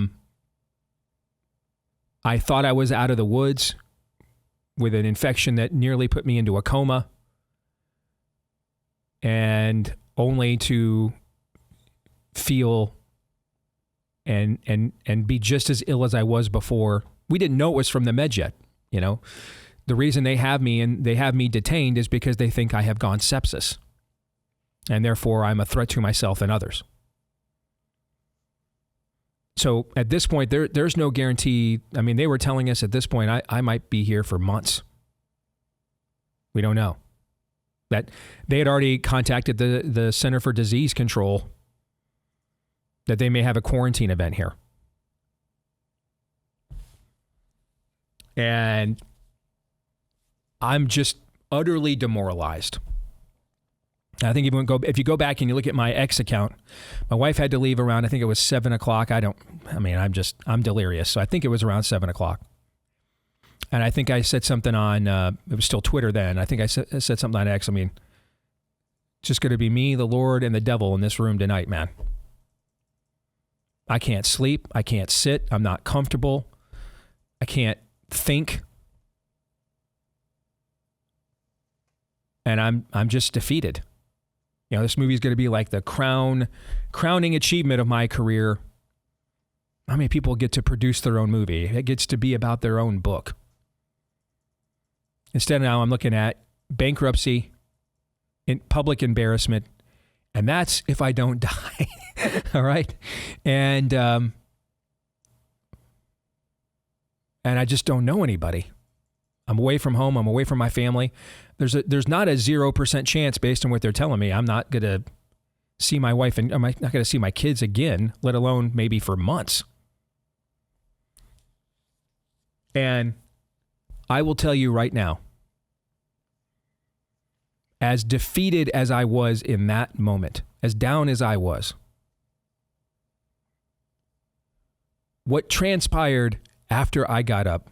thought I was out of the woods with an infection that nearly put me into a coma, and only to feel and be just as ill as I was before. We didn't know it was from the meds yet. You know, the reason they have me detained is because they think I have gone sepsis, and therefore I'm a threat to myself and others. So at this point, there's no guarantee. I mean, they were telling us at this point, I might be here for months. We don't know. That they had already contacted the Center for Disease Control that they may have a quarantine event here. And I'm just utterly demoralized. I think if you go back and you look at my X account, my wife had to leave around, I think it was 7 o'clock. I'm delirious. So I think it was around 7 o'clock. And I think I said something on, it was still Twitter then. I think I said something on X. I mean, it's just going to be me, the Lord, and the devil in this room tonight, man. I can't sleep. I can't sit. I'm not comfortable. I can't think. And I'm just defeated. You know, this movie is going to be like the crowning achievement of my career. How many people get to produce their own movie? It gets to be about their own book. Instead, now I'm looking at bankruptcy, public embarrassment, and that's if I don't die. All right, and I just don't know anybody. I'm away from home. I'm away from my family. There's not a 0% chance based on what they're telling me. I'm not going to see my wife and I'm not going to see my kids again, let alone maybe for months. And I will tell you right now, as defeated as I was in that moment, as down as I was, what transpired after I got up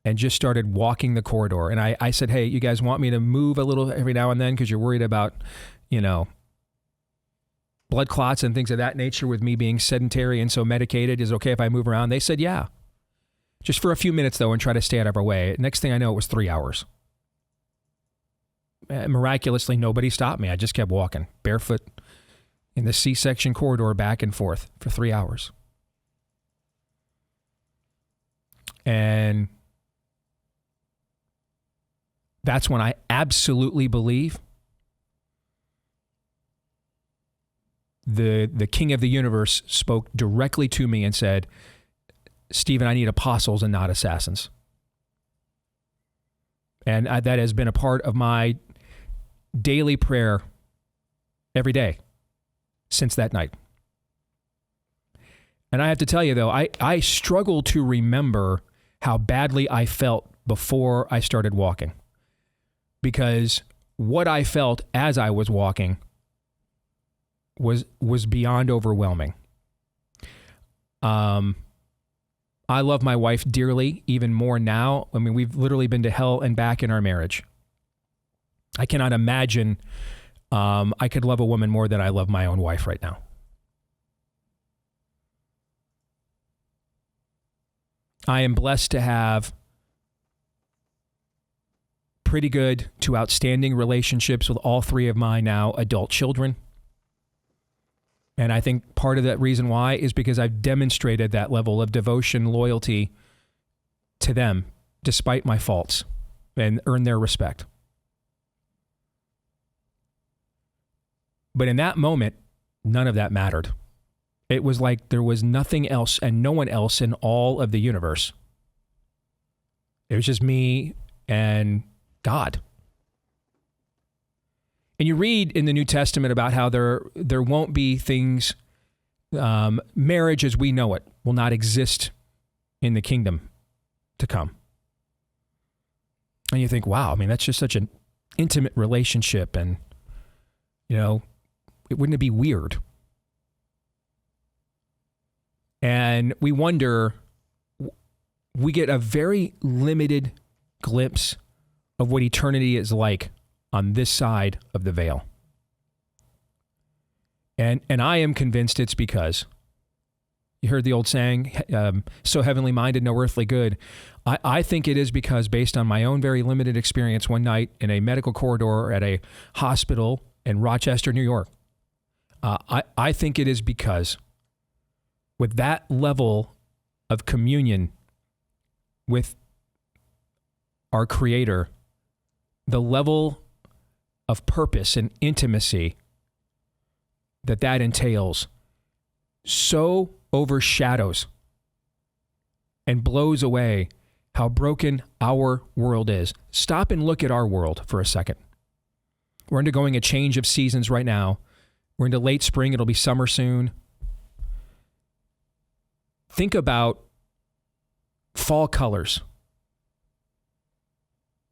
and just started walking the corridor. And I said, hey, you guys want me to move a little every now and then because you're worried about, you know, blood clots and things of that nature with me being sedentary and so medicated. Is it okay if I move around? They said, yeah. Just for a few minutes, though, and try to stay out of our way. Next thing I know, it was 3 hours. Miraculously, nobody stopped me. I just kept walking, barefoot, in the C-section corridor back and forth for 3 hours. And that's when I absolutely believe the King of the universe spoke directly to me and said, Stephen, I need apostles and not assassins. And that has been a part of my daily prayer every day since that night. And I have to tell you, though, I struggle to remember how badly I felt before I started walking. Because what I felt as I was walking was beyond overwhelming. I love my wife dearly, even more now. I mean, we've literally been to hell and back in our marriage. I cannot imagine I could love a woman more than I love my own wife right now. I am blessed to have pretty good to outstanding relationships with all three of my now adult children. And I think part of that reason why is because I've demonstrated that level of devotion, loyalty to them, despite my faults, and earned their respect. But in that moment, none of that mattered. It was like there was nothing else and no one else in all of the universe. It was just me and God. And you read in the New Testament about how there won't be things, marriage as we know it will not exist in the kingdom to come. And you think, wow, I mean, that's just such an intimate relationship. And, you know, wouldn't it be weird? And we wonder, we get a very limited glimpse of what eternity is like on this side of the veil. And I am convinced it's because You heard the old saying, so heavenly minded, no earthly good. I think it is because, based on my own very limited experience one night in a medical corridor at a hospital in Rochester, New York, I think it is because with that level of communion with our Creator, the level of purpose and intimacy that entails so overshadows and blows away how broken our world is. Stop and look at our world for a second. We're undergoing a change of seasons right now. We're into late spring. It'll be summer soon. Think about fall colors,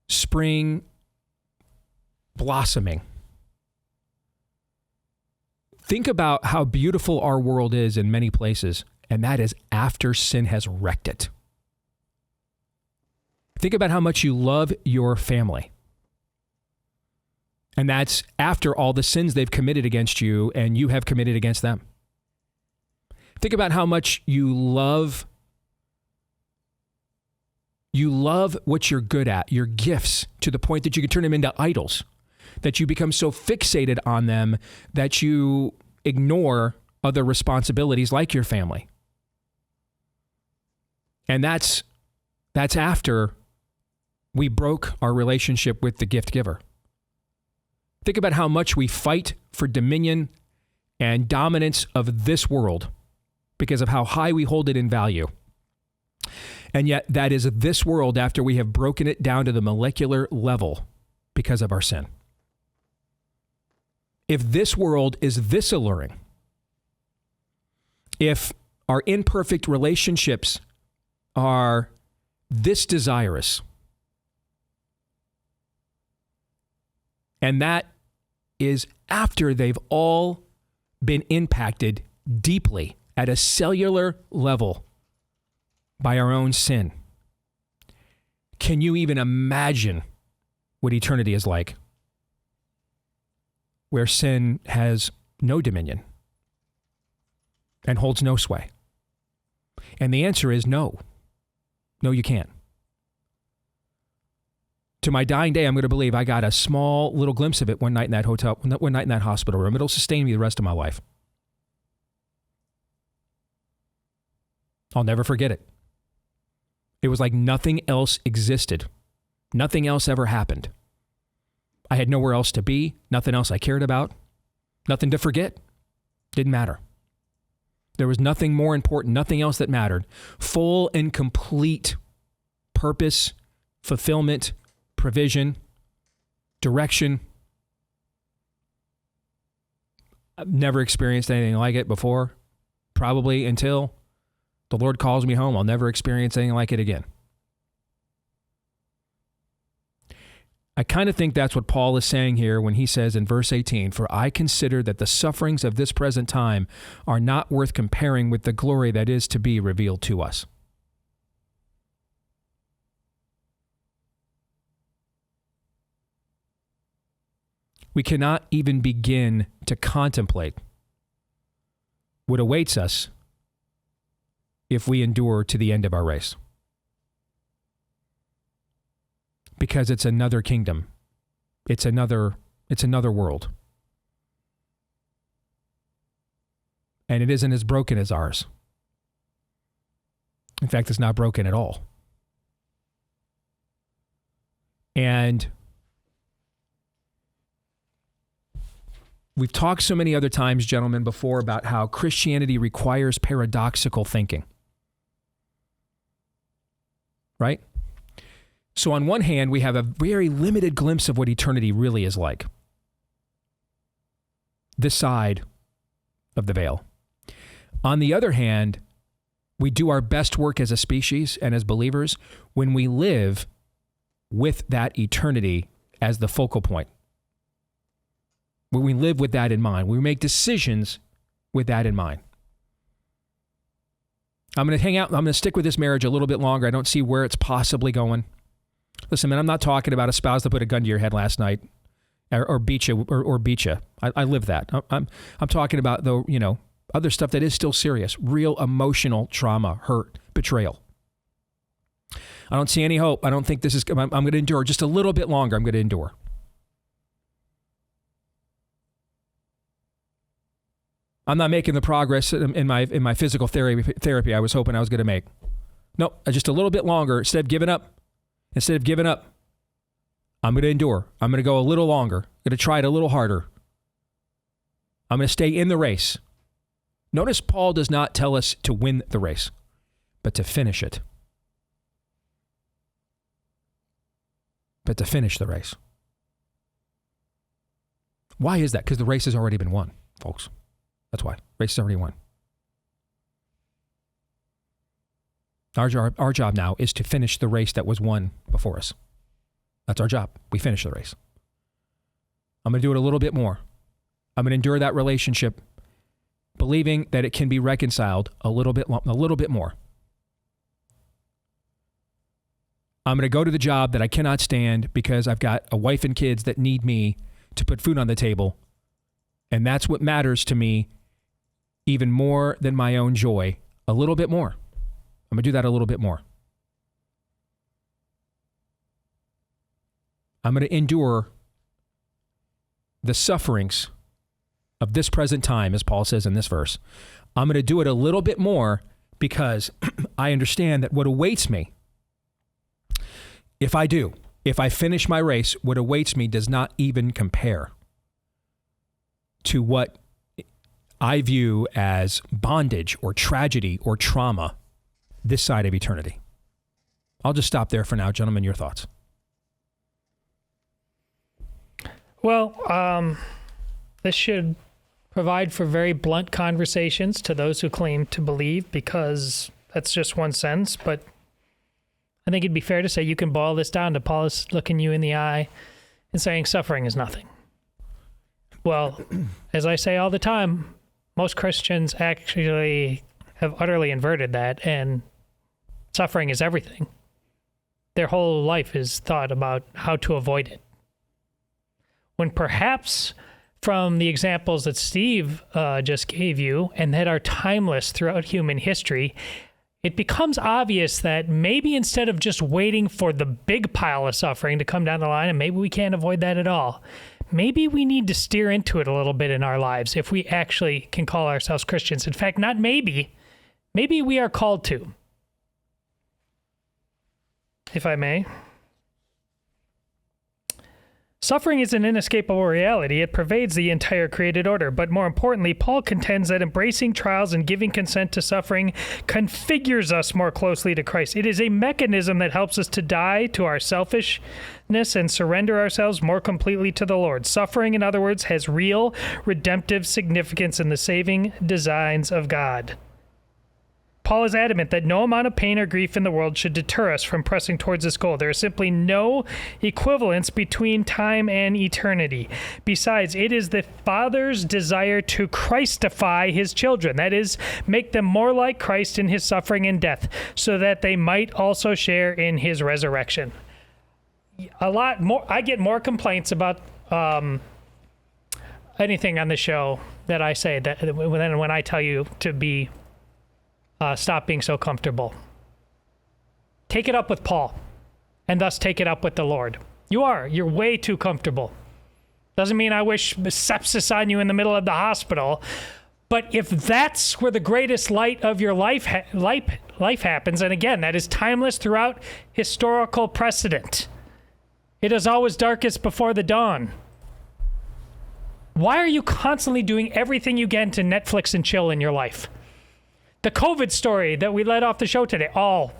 spring blossoming. Think about how beautiful our world is in many places, and that is after sin has wrecked it. Think about how much you love your family, and that's after all the sins they've committed against you and you have committed against them. Think about how much you love what you're good at, your gifts, to the point that you can turn them into idols, that you become so fixated on them that you ignore other responsibilities like your family. And that's after we broke our relationship with the gift giver. Think about how much we fight for dominion and dominance of this world because of how high we hold it in value. And yet that is this world after we have broken it down to the molecular level because of our sin. If this world is this alluring, if our imperfect relationships are this desirous, and that is after they've all been impacted deeply at a cellular level by our own sin, can you even imagine what eternity is like, where sin has no dominion and holds no sway? And the answer is no. No, you can't. To my dying day, I'm going to believe I got a small little glimpse of it one night in that hotel, one night in that hospital room. It'll sustain me the rest of my life. I'll never forget it. It was like nothing else existed. Nothing else ever happened. I had nowhere else to be, nothing else I cared about, nothing to forget. Didn't matter. There was nothing more important, nothing else that mattered. Full and complete purpose, fulfillment, provision, direction. I've never experienced anything like it before, probably until the Lord calls me home. I'll never experience anything like it again. I kind of think that's what Paul is saying here when he says in verse 18, "For I consider that the sufferings of this present time are not worth comparing with the glory that is to be revealed to us." We cannot even begin to contemplate what awaits us if we endure to the end of our race. Because it's another kingdom. It's another world. And it isn't as broken as ours. In fact, it's not broken at all. And we've talked so many other times, gentlemen, before about how Christianity requires paradoxical thinking. Right? So on one hand, we have a very limited glimpse of what eternity really is like. This side of the veil. On the other hand, we do our best work as a species and as believers when we live with that eternity as the focal point. When we live with that in mind. We make decisions with that in mind. I'm going to hang out. I'm going to stick with this marriage a little bit longer. I don't see where it's possibly going. Listen, man, I'm not talking about a spouse that put a gun to your head last night or beat you or beat you. I live that. I'm talking about, though, Other stuff that is still serious, real emotional trauma, hurt, betrayal. I don't see any hope. I don't think this is, I'm going to endure just a little bit longer. I'm going to endure. I'm not making the progress in my physical therapy I was hoping I was going to make. No, just a little bit longer. Instead of giving up, I'm going to endure. I'm going to go a little longer. I'm going to try it a little harder. I'm going to stay in the race. Notice Paul does not tell us to win the race, but to finish it. But to finish the race. Why is that? Because the race has already been won, folks. That's why. Race is already won. Our job now is to finish the race that was won before us. That's our job. We finish the race. I'm going to do it a little bit more. I'm going to endure that relationship, believing that it can be reconciled a little bit more. I'm going to go to the job that I cannot stand because I've got a wife and kids that need me to put food on the table. And that's what matters to me even more than my own joy. A little bit more. I'm going to do that a little bit more. I'm going to endure the sufferings of this present time, as Paul says in this verse. I'm going to do it a little bit more because I understand that what awaits me, if I finish my race, what awaits me does not even compare to what I view as bondage or tragedy or trauma this side of eternity. I'll just stop there for now. Gentlemen, your thoughts? Well, this should provide for very blunt conversations to those who claim to believe, because that's just one sentence. But I think it'd be fair to say you can boil this down to Paul is looking you in the eye and saying suffering is nothing. Well, as I say all the time, most Christians actually have utterly inverted that, and suffering is everything. Their whole life is thought about how to avoid it. When perhaps from the examples that Steve just gave you and that are timeless throughout human history, it becomes obvious that maybe instead of just waiting for the big pile of suffering to come down the line, and maybe we can't avoid that at all, maybe we need to steer into it a little bit in our lives if we actually can call ourselves Christians. In fact, not maybe we are called to. If I may. Suffering is an inescapable reality. It pervades the entire created order. But more importantly, Paul contends that embracing trials and giving consent to suffering configures us more closely to Christ. It is a mechanism that helps us to die to our selfishness and surrender ourselves more completely to the Lord. Suffering, in other words, has real redemptive significance in the saving designs of God. Paul is adamant that no amount of pain or grief in the world should deter us from pressing towards this goal. There is simply no equivalence between time and eternity. Besides, it is the Father's desire to Christify his children, that is, make them more like Christ in his suffering and death, so that they might also share in his resurrection. A lot more. I get more complaints about anything on the show that I say that when I tell you to be stop being so comfortable. Take it up with Paul, and thus take it up with the Lord. You're way too comfortable. Doesn't mean I wish sepsis on you in the middle of the hospital, but if that's where the greatest light of your life happens, and again, that is timeless throughout historical precedent. It is always darkest before the dawn. Why are you constantly doing everything you can to Netflix and chill in your life? The COVID story that we led off the show today, all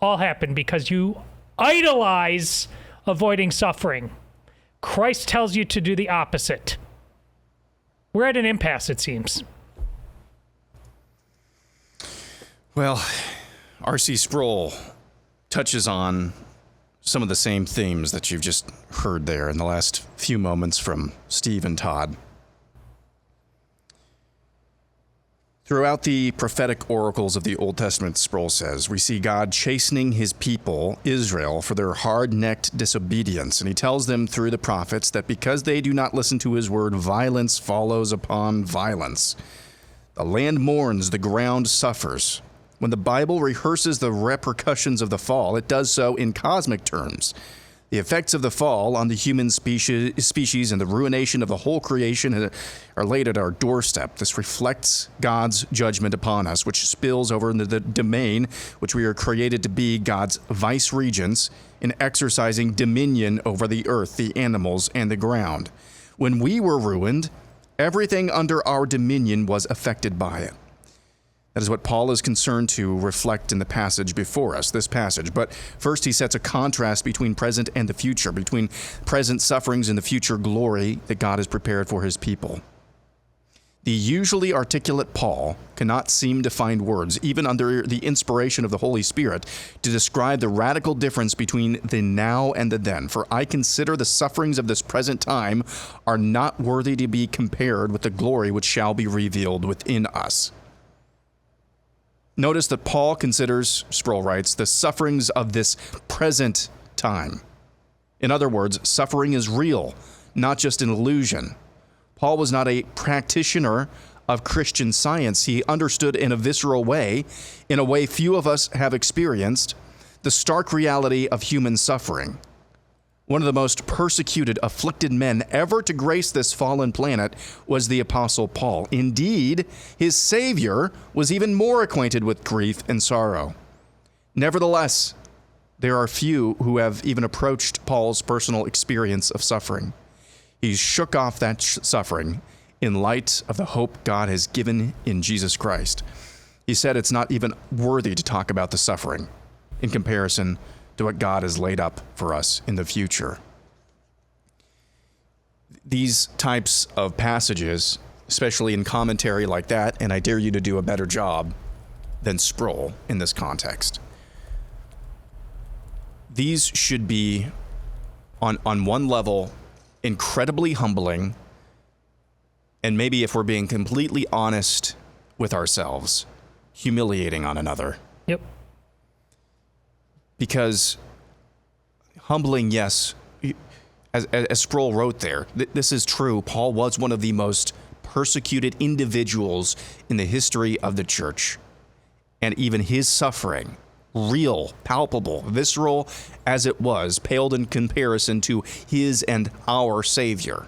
happened because you idolize avoiding suffering. Christ tells you to do the opposite. We're at an impasse, it seems. Well, R.C. Sproul touches on some of the same themes that you've just heard there in the last few moments from Steve and Todd. Throughout the prophetic oracles of the Old Testament, Sproul says, we see God chastening his people, Israel, for their hard-necked disobedience. And he tells them through the prophets that because they do not listen to his word, violence follows upon violence. The land mourns, the ground suffers. When the Bible rehearses the repercussions of the fall, it does so in cosmic terms. The effects of the fall on the human species and the ruination of the whole creation are laid at our doorstep. This reflects God's judgment upon us, which spills over into the domain which we are created to be, God's vice regents in exercising dominion over the earth, the animals, and the ground. When we were ruined, everything under our dominion was affected by it. That is what Paul is concerned to reflect in the passage before us, this passage. But first, he sets a contrast between present and the future, between present sufferings and the future glory that God has prepared for his people. The usually articulate Paul cannot seem to find words, even under the inspiration of the Holy Spirit, to describe the radical difference between the now and the then. For I consider the sufferings of this present time are not worthy to be compared with the glory which shall be revealed within us. Notice that Paul considers, Sproul writes, the sufferings of this present time. In other words, suffering is real, not just an illusion. Paul was not a practitioner of Christian science. He understood in a visceral way, in a way few of us have experienced, the stark reality of human suffering. One of the most persecuted, afflicted men ever to grace this fallen planet was the Apostle Paul. Indeed, his Savior was even more acquainted with grief and sorrow. Nevertheless, there are few who have even approached Paul's personal experience of suffering. He shook off that suffering in light of the hope God has given in Jesus Christ. He said it's not even worthy to talk about the suffering in comparison to what God has laid up for us in the future. These types of passages, especially in commentary like that, and I dare you to do a better job than Sproul in this context. These should be, on one level, incredibly humbling, and maybe if we're being completely honest with ourselves, humiliating on another. Yep. Because humbling, yes, as Sproul wrote there, this is true. Paul was one of the most persecuted individuals in the history of the church. And even his suffering, real, palpable, visceral as it was, paled in comparison to his and our Savior.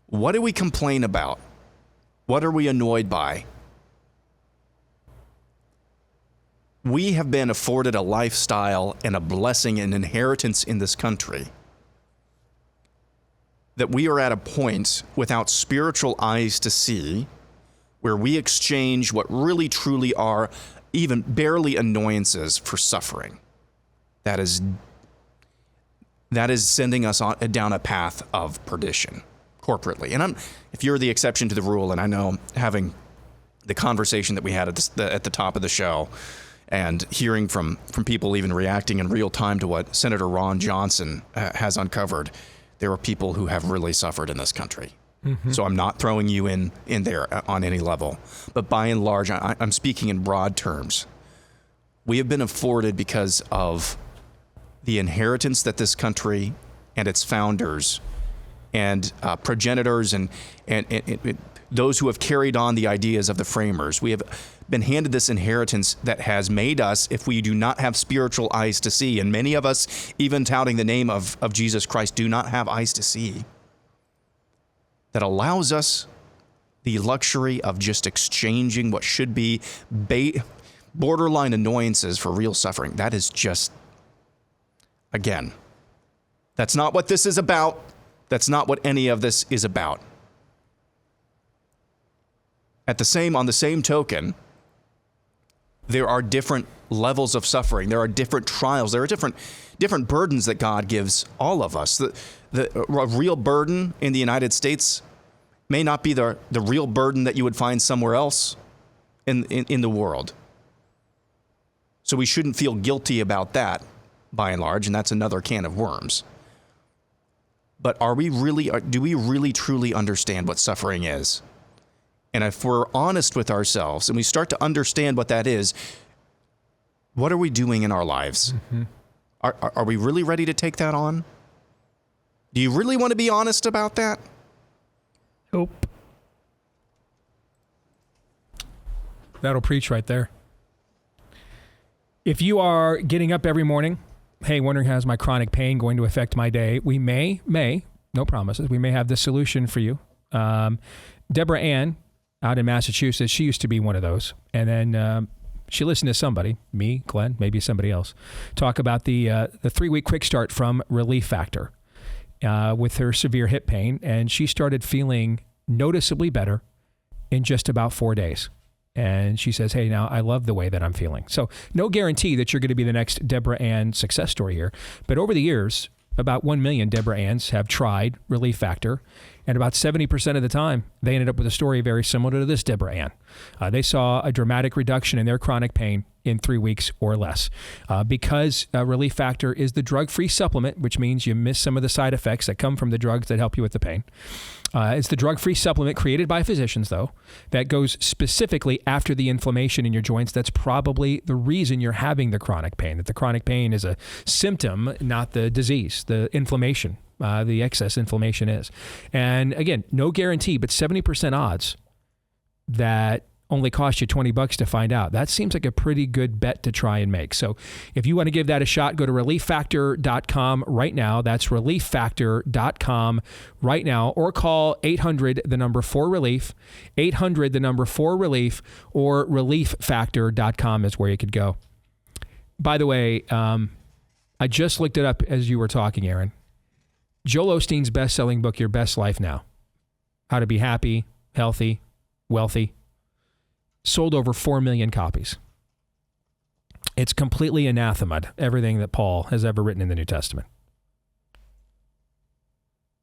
What do we complain about? What are we annoyed by? We have been afforded a lifestyle and a blessing and inheritance in this country that we are at a point without spiritual eyes to see where we exchange what really truly are even barely annoyances for suffering. That is sending us down a path of perdition corporately. And if you're the exception to the rule, and I know having the conversation that we had at the top of the show, and hearing from people even reacting in real time to what Senator Ron Johnson has uncovered, there are people who have really suffered in this country. Mm-hmm. So I'm not throwing you in there on any level. But by and large, I'm speaking in broad terms. We have been afforded because of the inheritance that this country and its founders and progenitors and those who have carried on the ideas of the framers. We have been handed this inheritance that has made us, if we do not have spiritual eyes to see, and many of us, even touting the name of Jesus Christ, do not have eyes to see, that allows us the luxury of just exchanging what should be borderline annoyances for real suffering. That is just, again, that's not what this is about. That's not what any of this is about. On the same token, there are different levels of suffering. There are different trials. There are different burdens that God gives all of us. The real burden in the United States may not be the real burden that you would find somewhere else in the world. So we shouldn't feel guilty about that, by and large, and that's another can of worms. But do we really truly understand what suffering is? And if we're honest with ourselves and we start to understand what that is, what are we doing in our lives? Mm-hmm. Are we really ready to take that on? Do you really want to be honest about that? Nope. That'll preach right there. If you are getting up every morning, hey, wondering how's my chronic pain going to affect my day, we may, no promises, we may have the solution for you. Deborah Ann out in Massachusetts, she used to be one of those. And then she listened to somebody, me, Glenn, maybe somebody else, talk about the 3-week quick start from Relief Factor with her severe hip pain. And she started feeling noticeably better in just about 4 days. And she says, hey, now I love the way that I'm feeling. So no guarantee that you're going to be the next Deborah Ann success story here. But over the years, about 1 million Deborah Anns have tried Relief Factor. And about 70% of the time, they ended up with a story very similar to this Deborah Ann. They saw a dramatic reduction in their chronic pain in 3 weeks or less. Because Relief Factor is the drug-free supplement, which means you miss some of the side effects that come from the drugs that help you with the pain. It's the drug-free supplement created by physicians, though, that goes specifically after the inflammation in your joints. That's probably the reason you're having the chronic pain, that the chronic pain is a symptom, not the disease, the inflammation, the excess inflammation is. And again, no guarantee, but 70% odds that only cost you $20 to find out. That seems like a pretty good bet to try and make. So if you want to give that a shot, go to relieffactor.com right now. That's relieffactor.com right now, or call 800-4RELIEF, 800-4RELIEF, or relieffactor.com is where you could go. By the way, I just looked it up as you were talking, Aaron. Joel Osteen's best-selling book, Your Best Life Now, How to Be Happy, Healthy, Wealthy, sold over 4 million copies. It's completely anathema, everything that Paul has ever written in the New Testament.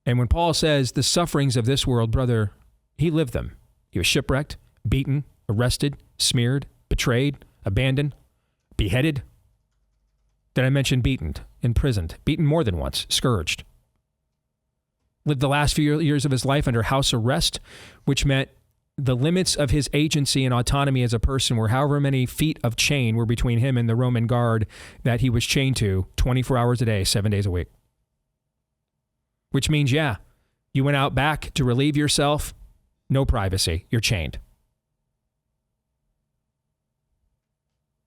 And when Paul says the sufferings of this world, brother, he lived them. He was shipwrecked, beaten, arrested, smeared, betrayed, abandoned, beheaded. Did I mention beaten, imprisoned, beaten more than once, scourged. Lived the last few years of his life under house arrest, which meant the limits of his agency and autonomy as a person were however many feet of chain were between him and the Roman guard that he was chained to 24 hours a day, 7 days a week. Which means, yeah, you went out back to relieve yourself, no privacy, you're chained.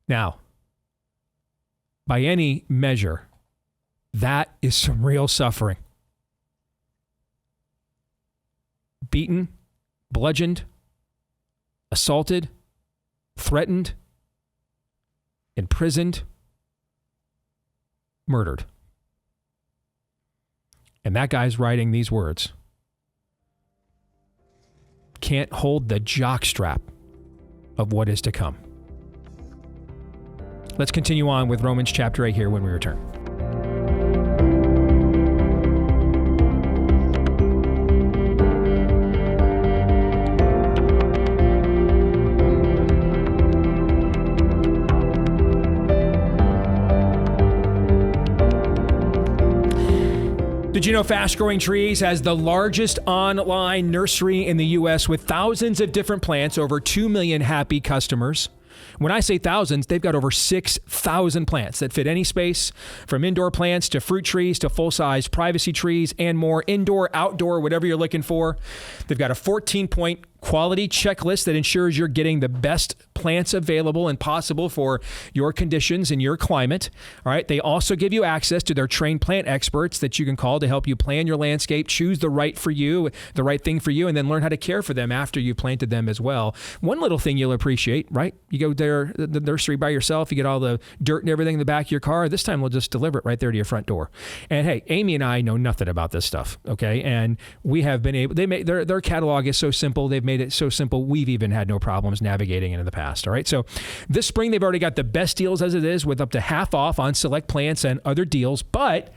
Now, by any measure, that is some real suffering. Beaten, bludgeoned, assaulted, threatened, imprisoned, murdered. And that guy's writing these words. Can't hold the jockstrap of what is to come. Let's continue on with Romans chapter 8 here when we return. Did you know Fast Growing Trees has the largest online nursery in the U.S. with thousands of different plants, over 2 million happy customers? When I say thousands, they've got over 6,000 plants that fit any space, from indoor plants to fruit trees to full-size privacy trees and more, indoor, outdoor, whatever you're looking for. They've got a 14-point quality checklist that ensures you're getting the best plants available and possible for your conditions and your climate. All right. They also give you access to their trained plant experts that you can call to help you plan your landscape, choose the right thing for you, and then learn how to care for them after you planted them as well. One little thing you'll appreciate, right? You go there, the nursery by yourself, you get all the dirt and everything in the back of your car. This time we'll just deliver it right there to your front door. And hey, Amy and I know nothing about this stuff. Okay. And we have been able, their catalog is so simple. They've made it so simple, we've even had no problems navigating it in the past. All right. So this spring, they've already got the best deals as it is, with up to half off on select plants and other deals. But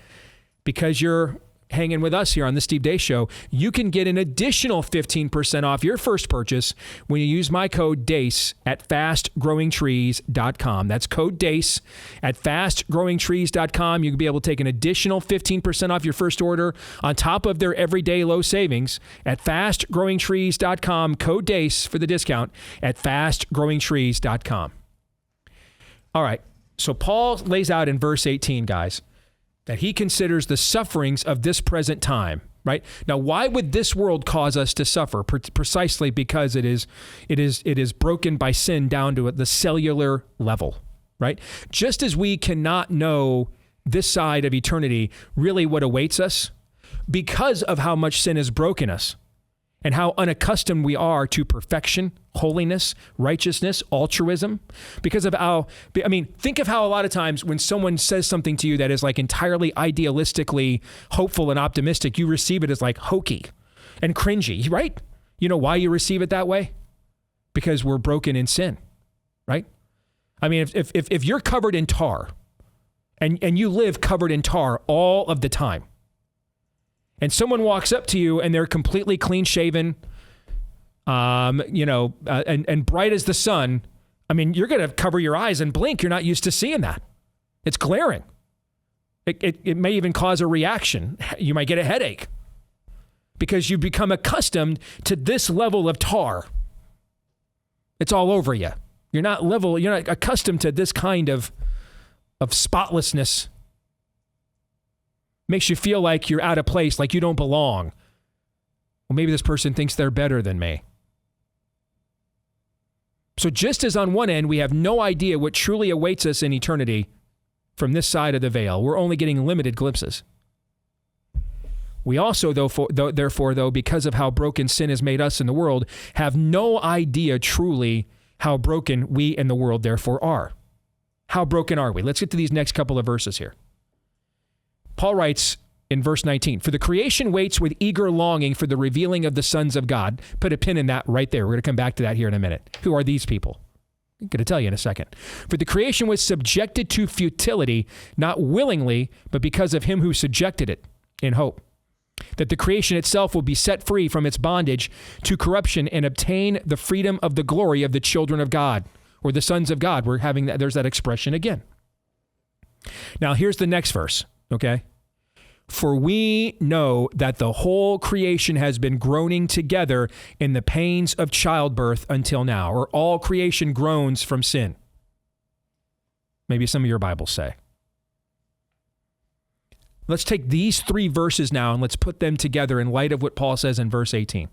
because you're hanging with us here on the Steve Deace Show, you can get an additional 15% off your first purchase when you use my code DACE at fastgrowingtrees.com. That's code DACE at fastgrowingtrees.com. You can be able to take an additional 15% off your first order on top of their everyday low savings at fastgrowingtrees.com. Code DACE for the discount at fastgrowingtrees.com. All right. So Paul lays out in verse 18, guys, that he considers the sufferings of this present time, right? Now, why would this world cause us to suffer? Precisely because it is broken by sin down to the cellular level, right? Just as we cannot know this side of eternity really what awaits us because of how much sin has broken us and how unaccustomed we are to perfection, holiness, righteousness, altruism, because of how, I mean, think of how a lot of times when someone says something to you that is like entirely idealistically hopeful and optimistic, you receive it as like hokey and cringy, right? You know why you receive it that way? Because we're broken in sin, right? I mean, if you're covered in tar and you live covered in tar all of the time, and someone walks up to you and they're completely clean shaven, and bright as the sun, I mean, you're going to cover your eyes and blink. You're not used to seeing that. It's glaring. It may even cause a reaction. You might get a headache because you've become accustomed to this level of tar. It's all over you. You're not accustomed to this kind of spotlessness. Makes you feel like you're out of place, like you don't belong. Well, maybe this person thinks they're better than me. So just as on one end, we have no idea what truly awaits us in eternity from this side of the veil, we're only getting limited glimpses. We also, therefore, because of how broken sin has made us in the world, have no idea truly how broken we and the world therefore are. How broken are we? Let's get to these next couple of verses here. Paul writes in verse 19, "For the creation waits with eager longing for the revealing of the sons of God." Put a pin in that right there. We're going to come back to that here in a minute. Who are these people? I'm going to tell you in a second. "For the creation was subjected to futility, not willingly, but because of him who subjected it, in hope that the creation itself will be set free from its bondage to corruption and obtain the freedom of the glory of the children of God," or the sons of God. We're having that. There's that expression again. Now, here's the next verse. Okay. "For we know that the whole creation has been groaning together in the pains of childbirth until now," or all creation groans from sin. Maybe some of your Bibles say. Let's take these three verses now and let's put them together in light of what Paul says in verse 18.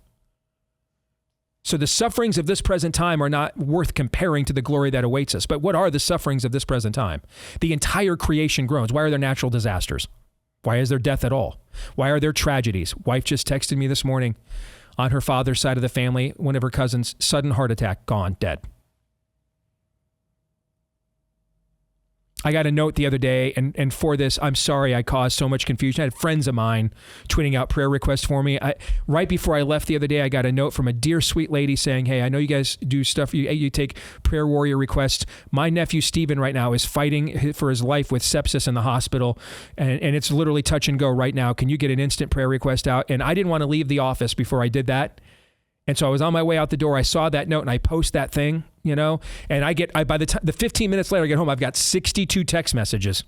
So the sufferings of this present time are not worth comparing to the glory that awaits us. But what are the sufferings of this present time? The entire creation groans. Why are there natural disasters? Why is there death at all? Why are there tragedies? Wife just texted me this morning on her father's side of the family, one of her cousins, sudden heart attack, gone, dead. I got a note the other day, and for this, I'm sorry I caused so much confusion. I had friends of mine tweeting out prayer requests for me. Right before I left the other day, I got a note from a dear, sweet lady saying, "Hey, I know you guys do stuff. You take prayer warrior requests. My nephew, Stephen, right now is fighting for his life with sepsis in the hospital, and it's literally touch and go right now. Can you get an instant prayer request out?" And I didn't want to leave the office before I did that. And so I was on my way out the door. I saw that note and I post that thing, and by the 15 minutes later I get home, I've got 62 text messages.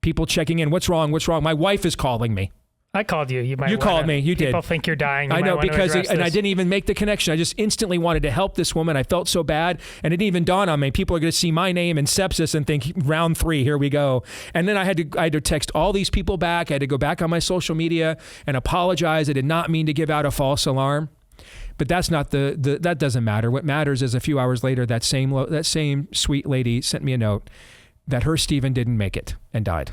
People checking in. What's wrong? What's wrong? My wife is calling me. I called you. You called me. You did. People think you're dying. I know, because I didn't even make the connection. I just instantly wanted to help this woman. I felt so bad, and it didn't even dawn on me. People are going to see my name and sepsis and think, round 3, here we go. And then I had to text all these people back. I had to go back on my social media and apologize. I did not mean to give out a false alarm. But that's not that doesn't matter. What matters is a few hours later, that same sweet lady sent me a note that her Stephen didn't make it and died.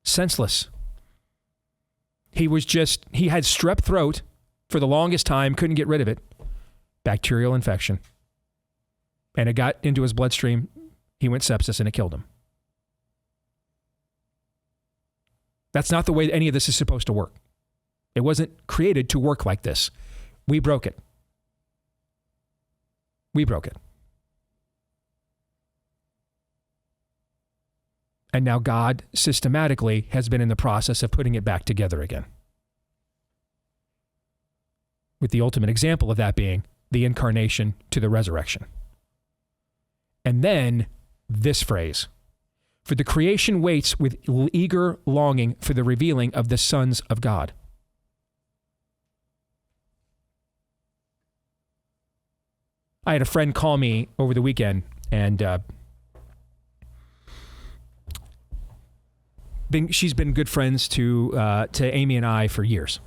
Senseless. He had strep throat for the longest time, couldn't get rid of it. Bacterial infection. And it got into his bloodstream. He went sepsis and it killed him. That's not the way any of this is supposed to work. It wasn't created to work like this. We broke it. We broke it. And now God systematically has been in the process of putting it back together again. With the ultimate example of that being the incarnation to the resurrection. And then this phrase, "For the creation waits with eager longing for the revealing of the sons of God." I had a friend call me over the weekend, and she's been good friends to Amy and I for years.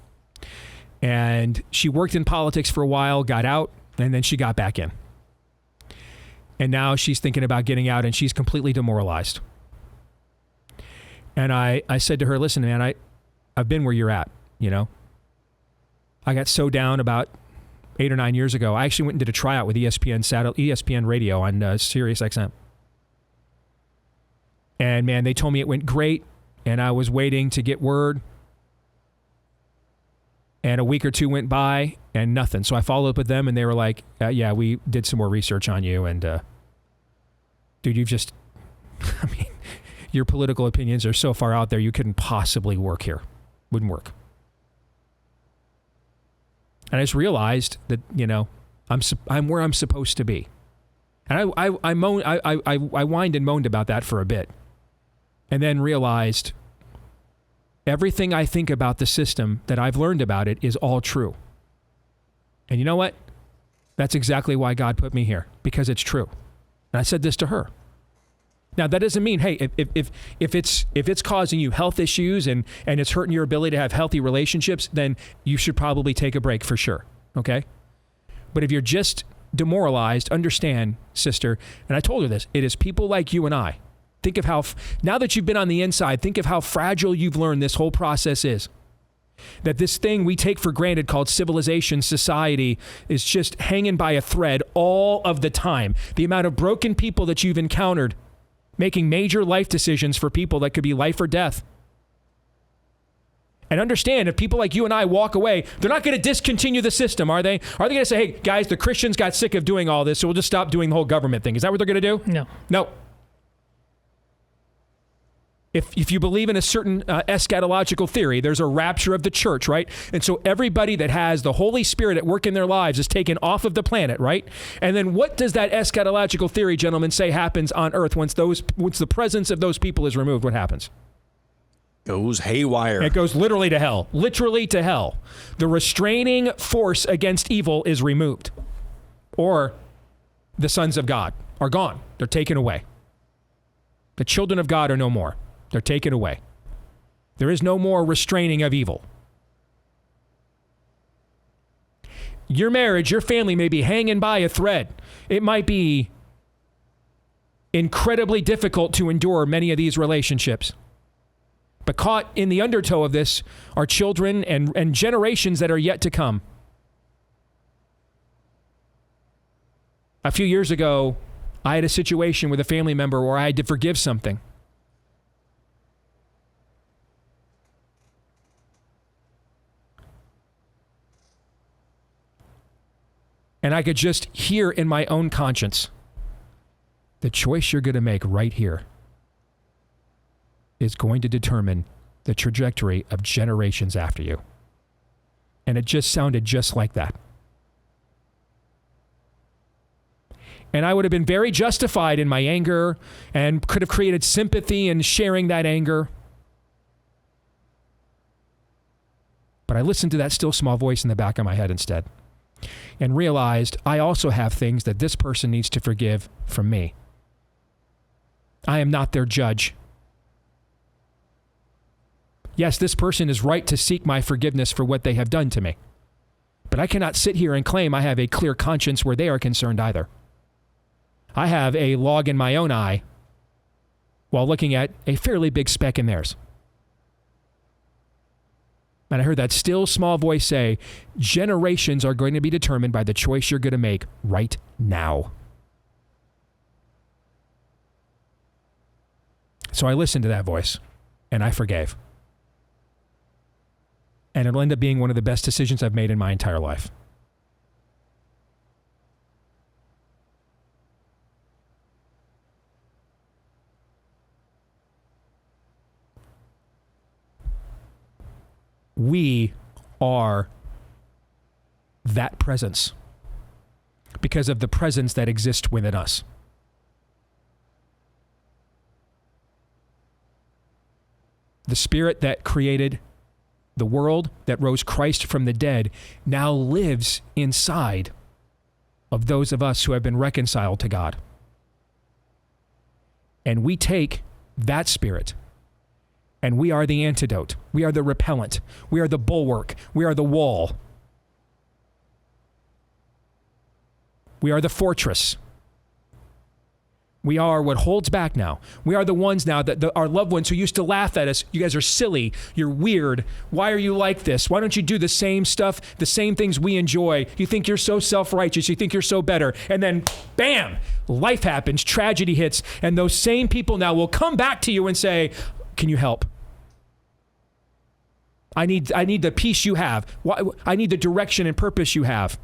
And she worked in politics for a while, got out, and then she got back in. And now she's thinking about getting out, and she's completely demoralized. And I said to her, listen, man, I've been where you're at, you know. I got so down about 8 or 9 years ago. I actually went and did a tryout with ESPN radio on Sirius XM. And man, they told me it went great, and I was waiting to get word. And a week or two went by, and nothing. So I followed up with them, and they were like, yeah, we did some more research on you, and dude, you've just, I mean, your political opinions are so far out there, you couldn't possibly work here. Wouldn't work. And I just realized that, you know, I'm where I'm supposed to be. And I whined and moaned about that for a bit. And then realized everything I think about the system that I've learned about it is all true. And you know what? That's exactly why God put me here, because it's true. And I said this to her. Now, that doesn't mean, hey, if it's causing you health issues and it's hurting your ability to have healthy relationships, then you should probably take a break for sure, okay? But if you're just demoralized, understand, sister, and I told her this, it is people like you and I. Think of how, now that you've been on the inside, think of how fragile you've learned this whole process is. That this thing we take for granted called civilization, society, is just hanging by a thread all of the time. The amount of broken people that you've encountered making major life decisions for people that could be life or death. And understand, if people like you and I walk away, they're not going to discontinue the system, are they? Are they going to say, hey, guys, the Christians got sick of doing all this, so we'll just stop doing the whole government thing? Is that what they're going to do? No. No. If you believe in a certain eschatological theory, there's a rapture of the church, right? And so everybody that has the Holy Spirit at work in their lives is taken off of the planet, right? And then what does that eschatological theory, gentlemen, say happens on earth once the presence of those people is removed? What happens? Goes haywire. It goes literally to hell. Literally to hell. The restraining force against evil is removed. Or the sons of God are gone. They're taken away. The children of God are no more. They're taken away. There is no more restraining of evil. Your marriage, your family may be hanging by a thread. It might be incredibly difficult to endure many of these relationships. But caught in the undertow of this are children and generations that are yet to come. A few years ago, I had a situation with a family member where I had to forgive something. And I could just hear in my own conscience, the choice you're going to make right here is going to determine the trajectory of generations after you. And it just sounded just like that. And I would have been very justified in my anger and could have created sympathy in sharing that anger. But I listened to that still small voice in the back of my head instead and realized I also have things that this person needs to forgive from me. I am not their judge. Yes, this person is right to seek my forgiveness for what they have done to me. But I cannot sit here and claim I have a clear conscience where they are concerned either. I have a log in my own eye while looking at a fairly big speck in theirs. And I heard that still small voice say, generations are going to be determined by the choice you're going to make right now. So I listened to that voice and I forgave. And it'll end up being one of the best decisions I've made in my entire life. We are that presence because of the presence that exists within us. The Spirit that created the world, that rose Christ from the dead, now lives inside of those of us who have been reconciled to God. And we take that Spirit And we are the antidote. We are the repellent. We are the bulwark. We are the wall. We are the fortress. We are what holds back now. We are the ones now that our loved ones who used to laugh at us, you guys are silly, you're weird, why are you like this? Why don't you do the same stuff, the same things we enjoy? You think you're so self-righteous, you think you're so better. And then, bam, life happens, tragedy hits, and those same people now will come back to you and say, can you help? I need the peace you have. I need the direction and purpose you have.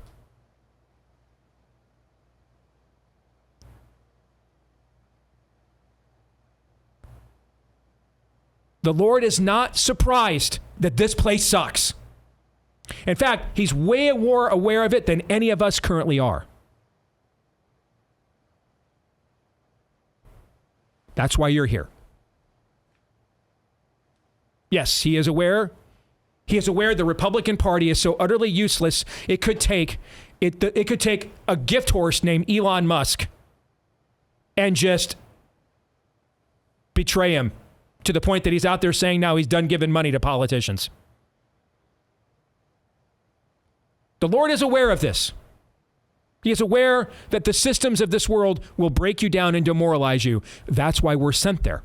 The Lord is not surprised that this place sucks. In fact, he's way more aware of it than any of us currently are. That's why you're here. Yes, he is aware. He is aware the Republican Party is so utterly useless, it could take a gift horse named Elon Musk and just betray him to the point that he's out there saying now he's done giving money to politicians. The Lord is aware of this. He is aware that the systems of this world will break you down and demoralize you. That's why we're sent there.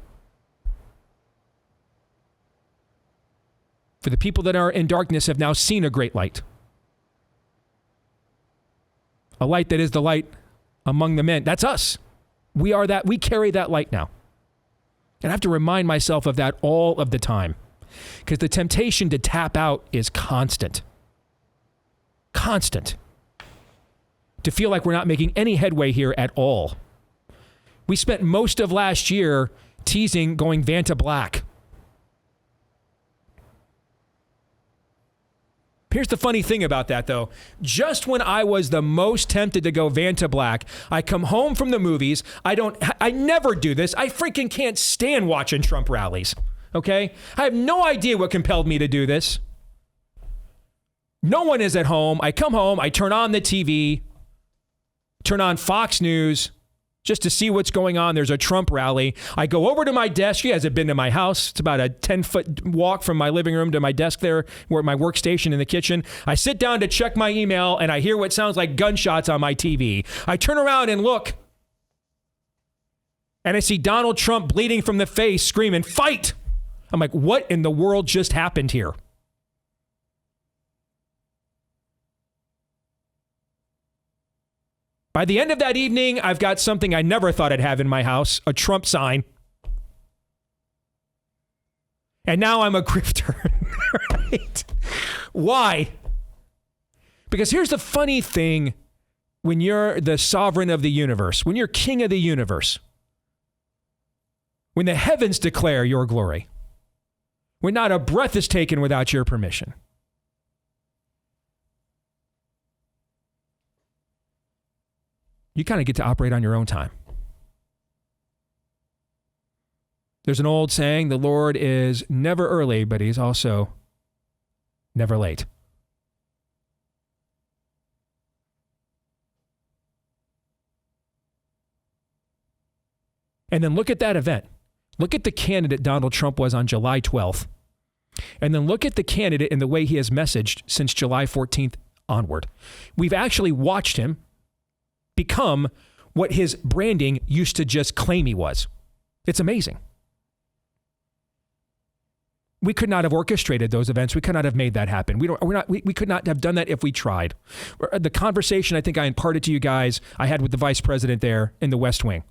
For the people that are in darkness have now seen a great light. A light that is the light among the men. That's us. We are that. We carry that light now. And I have to remind myself of that all of the time. Because the temptation to tap out is constant. Constant. To feel like we're not making any headway here at all. We spent most of last year teasing going Vanta Black. Here's the funny thing about that, though. Just when I was the most tempted to go Vanta Black, I come home from the movies. I never do this. I freaking can't stand watching Trump rallies. Okay? I have no idea what compelled me to do this. No one is at home. I come home. I turn on the TV, turn on Fox News just to see what's going on. There's a Trump rally. I go over to my desk. You guys have been to my house. It's about a 10-foot walk from my living room to my desk there, where my workstation in the kitchen. I sit down to check my email, and I hear what sounds like gunshots on my TV. I turn around and look, and I see Donald Trump bleeding from the face, screaming, "Fight!" I'm like, what in the world just happened here? By the end of that evening, I've got something I never thought I'd have in my house, a Trump sign. And now I'm a grifter, right? Why? Because here's the funny thing when you're the sovereign of the universe, when you're king of the universe, when the heavens declare your glory, when not a breath is taken without your permission. You kind of get to operate on your own time. There's an old saying, the Lord is never early, but he's also never late. And then look at that event. Look at the candidate Donald Trump was on July 12th. And then look at the candidate and the way he has messaged since July 14th onward. We've actually watched him become what his branding used to just claim he was. It's amazing. We could not have orchestrated those events. We could not have made that happen. We could not have done that if we tried. The conversation I think I imparted to you guys, I had with the vice president there in the West Wing.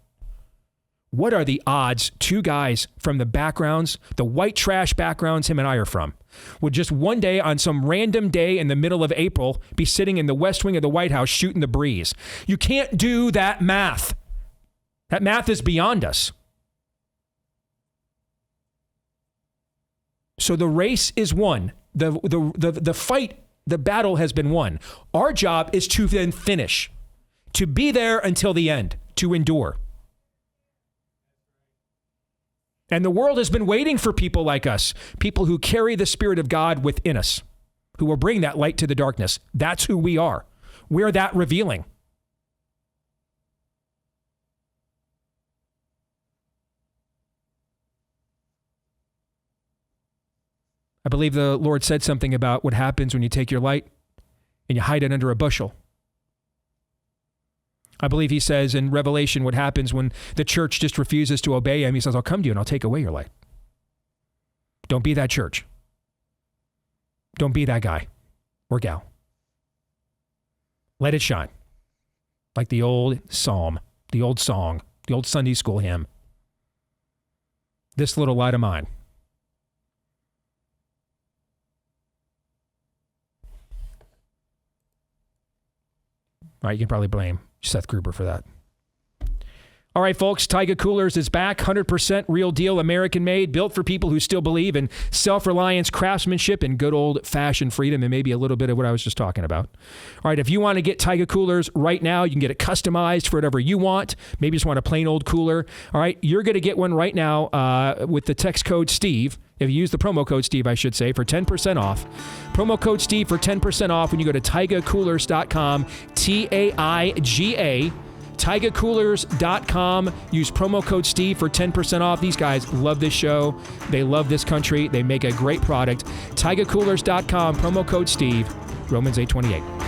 What are the odds two guys from the backgrounds, the white trash backgrounds him and I are from, would just one day on some random day in the middle of April be sitting in the West Wing of the White House shooting the breeze? You can't do that math. That math is beyond us. So the race is won. The fight, the battle has been won. Our job is to then finish, to be there until the end, to endure. And the world has been waiting for people like us, people who carry the Spirit of God within us, who will bring that light to the darkness. That's who we are. We're that revealing. I believe the Lord said something about what happens when you take your light and you hide it under a bushel. I believe he says in Revelation what happens when the church just refuses to obey him. He says, I'll come to you and I'll take away your light. Don't be that church. Don't be that guy or gal. Let it shine. Like the old psalm, the old song, the old Sunday school hymn. This little light of mine. All right, you can probably blame Seth Gruber for that. All right, folks, Taiga Coolers is back. 100% real deal, American made, built for people who still believe in self-reliance, craftsmanship, and good old-fashioned freedom, and maybe a little bit of what I was just talking about. All right, if you want to get Taiga Coolers right now, you can get it customized for whatever you want. Maybe you just want a plain old cooler. All right, you're going to get one right now with the text code STEVE. If you use the promo code Steve, I should say, for 10% off. Promo code Steve for 10% off when you go to TaigaCoolers.com, TAIGA. TaigaCoolers.com. Use promo code Steve for 10% off. These guys love this show. They love this country. They make a great product. TaigaCoolers.com, promo code Steve, Romans 8:28.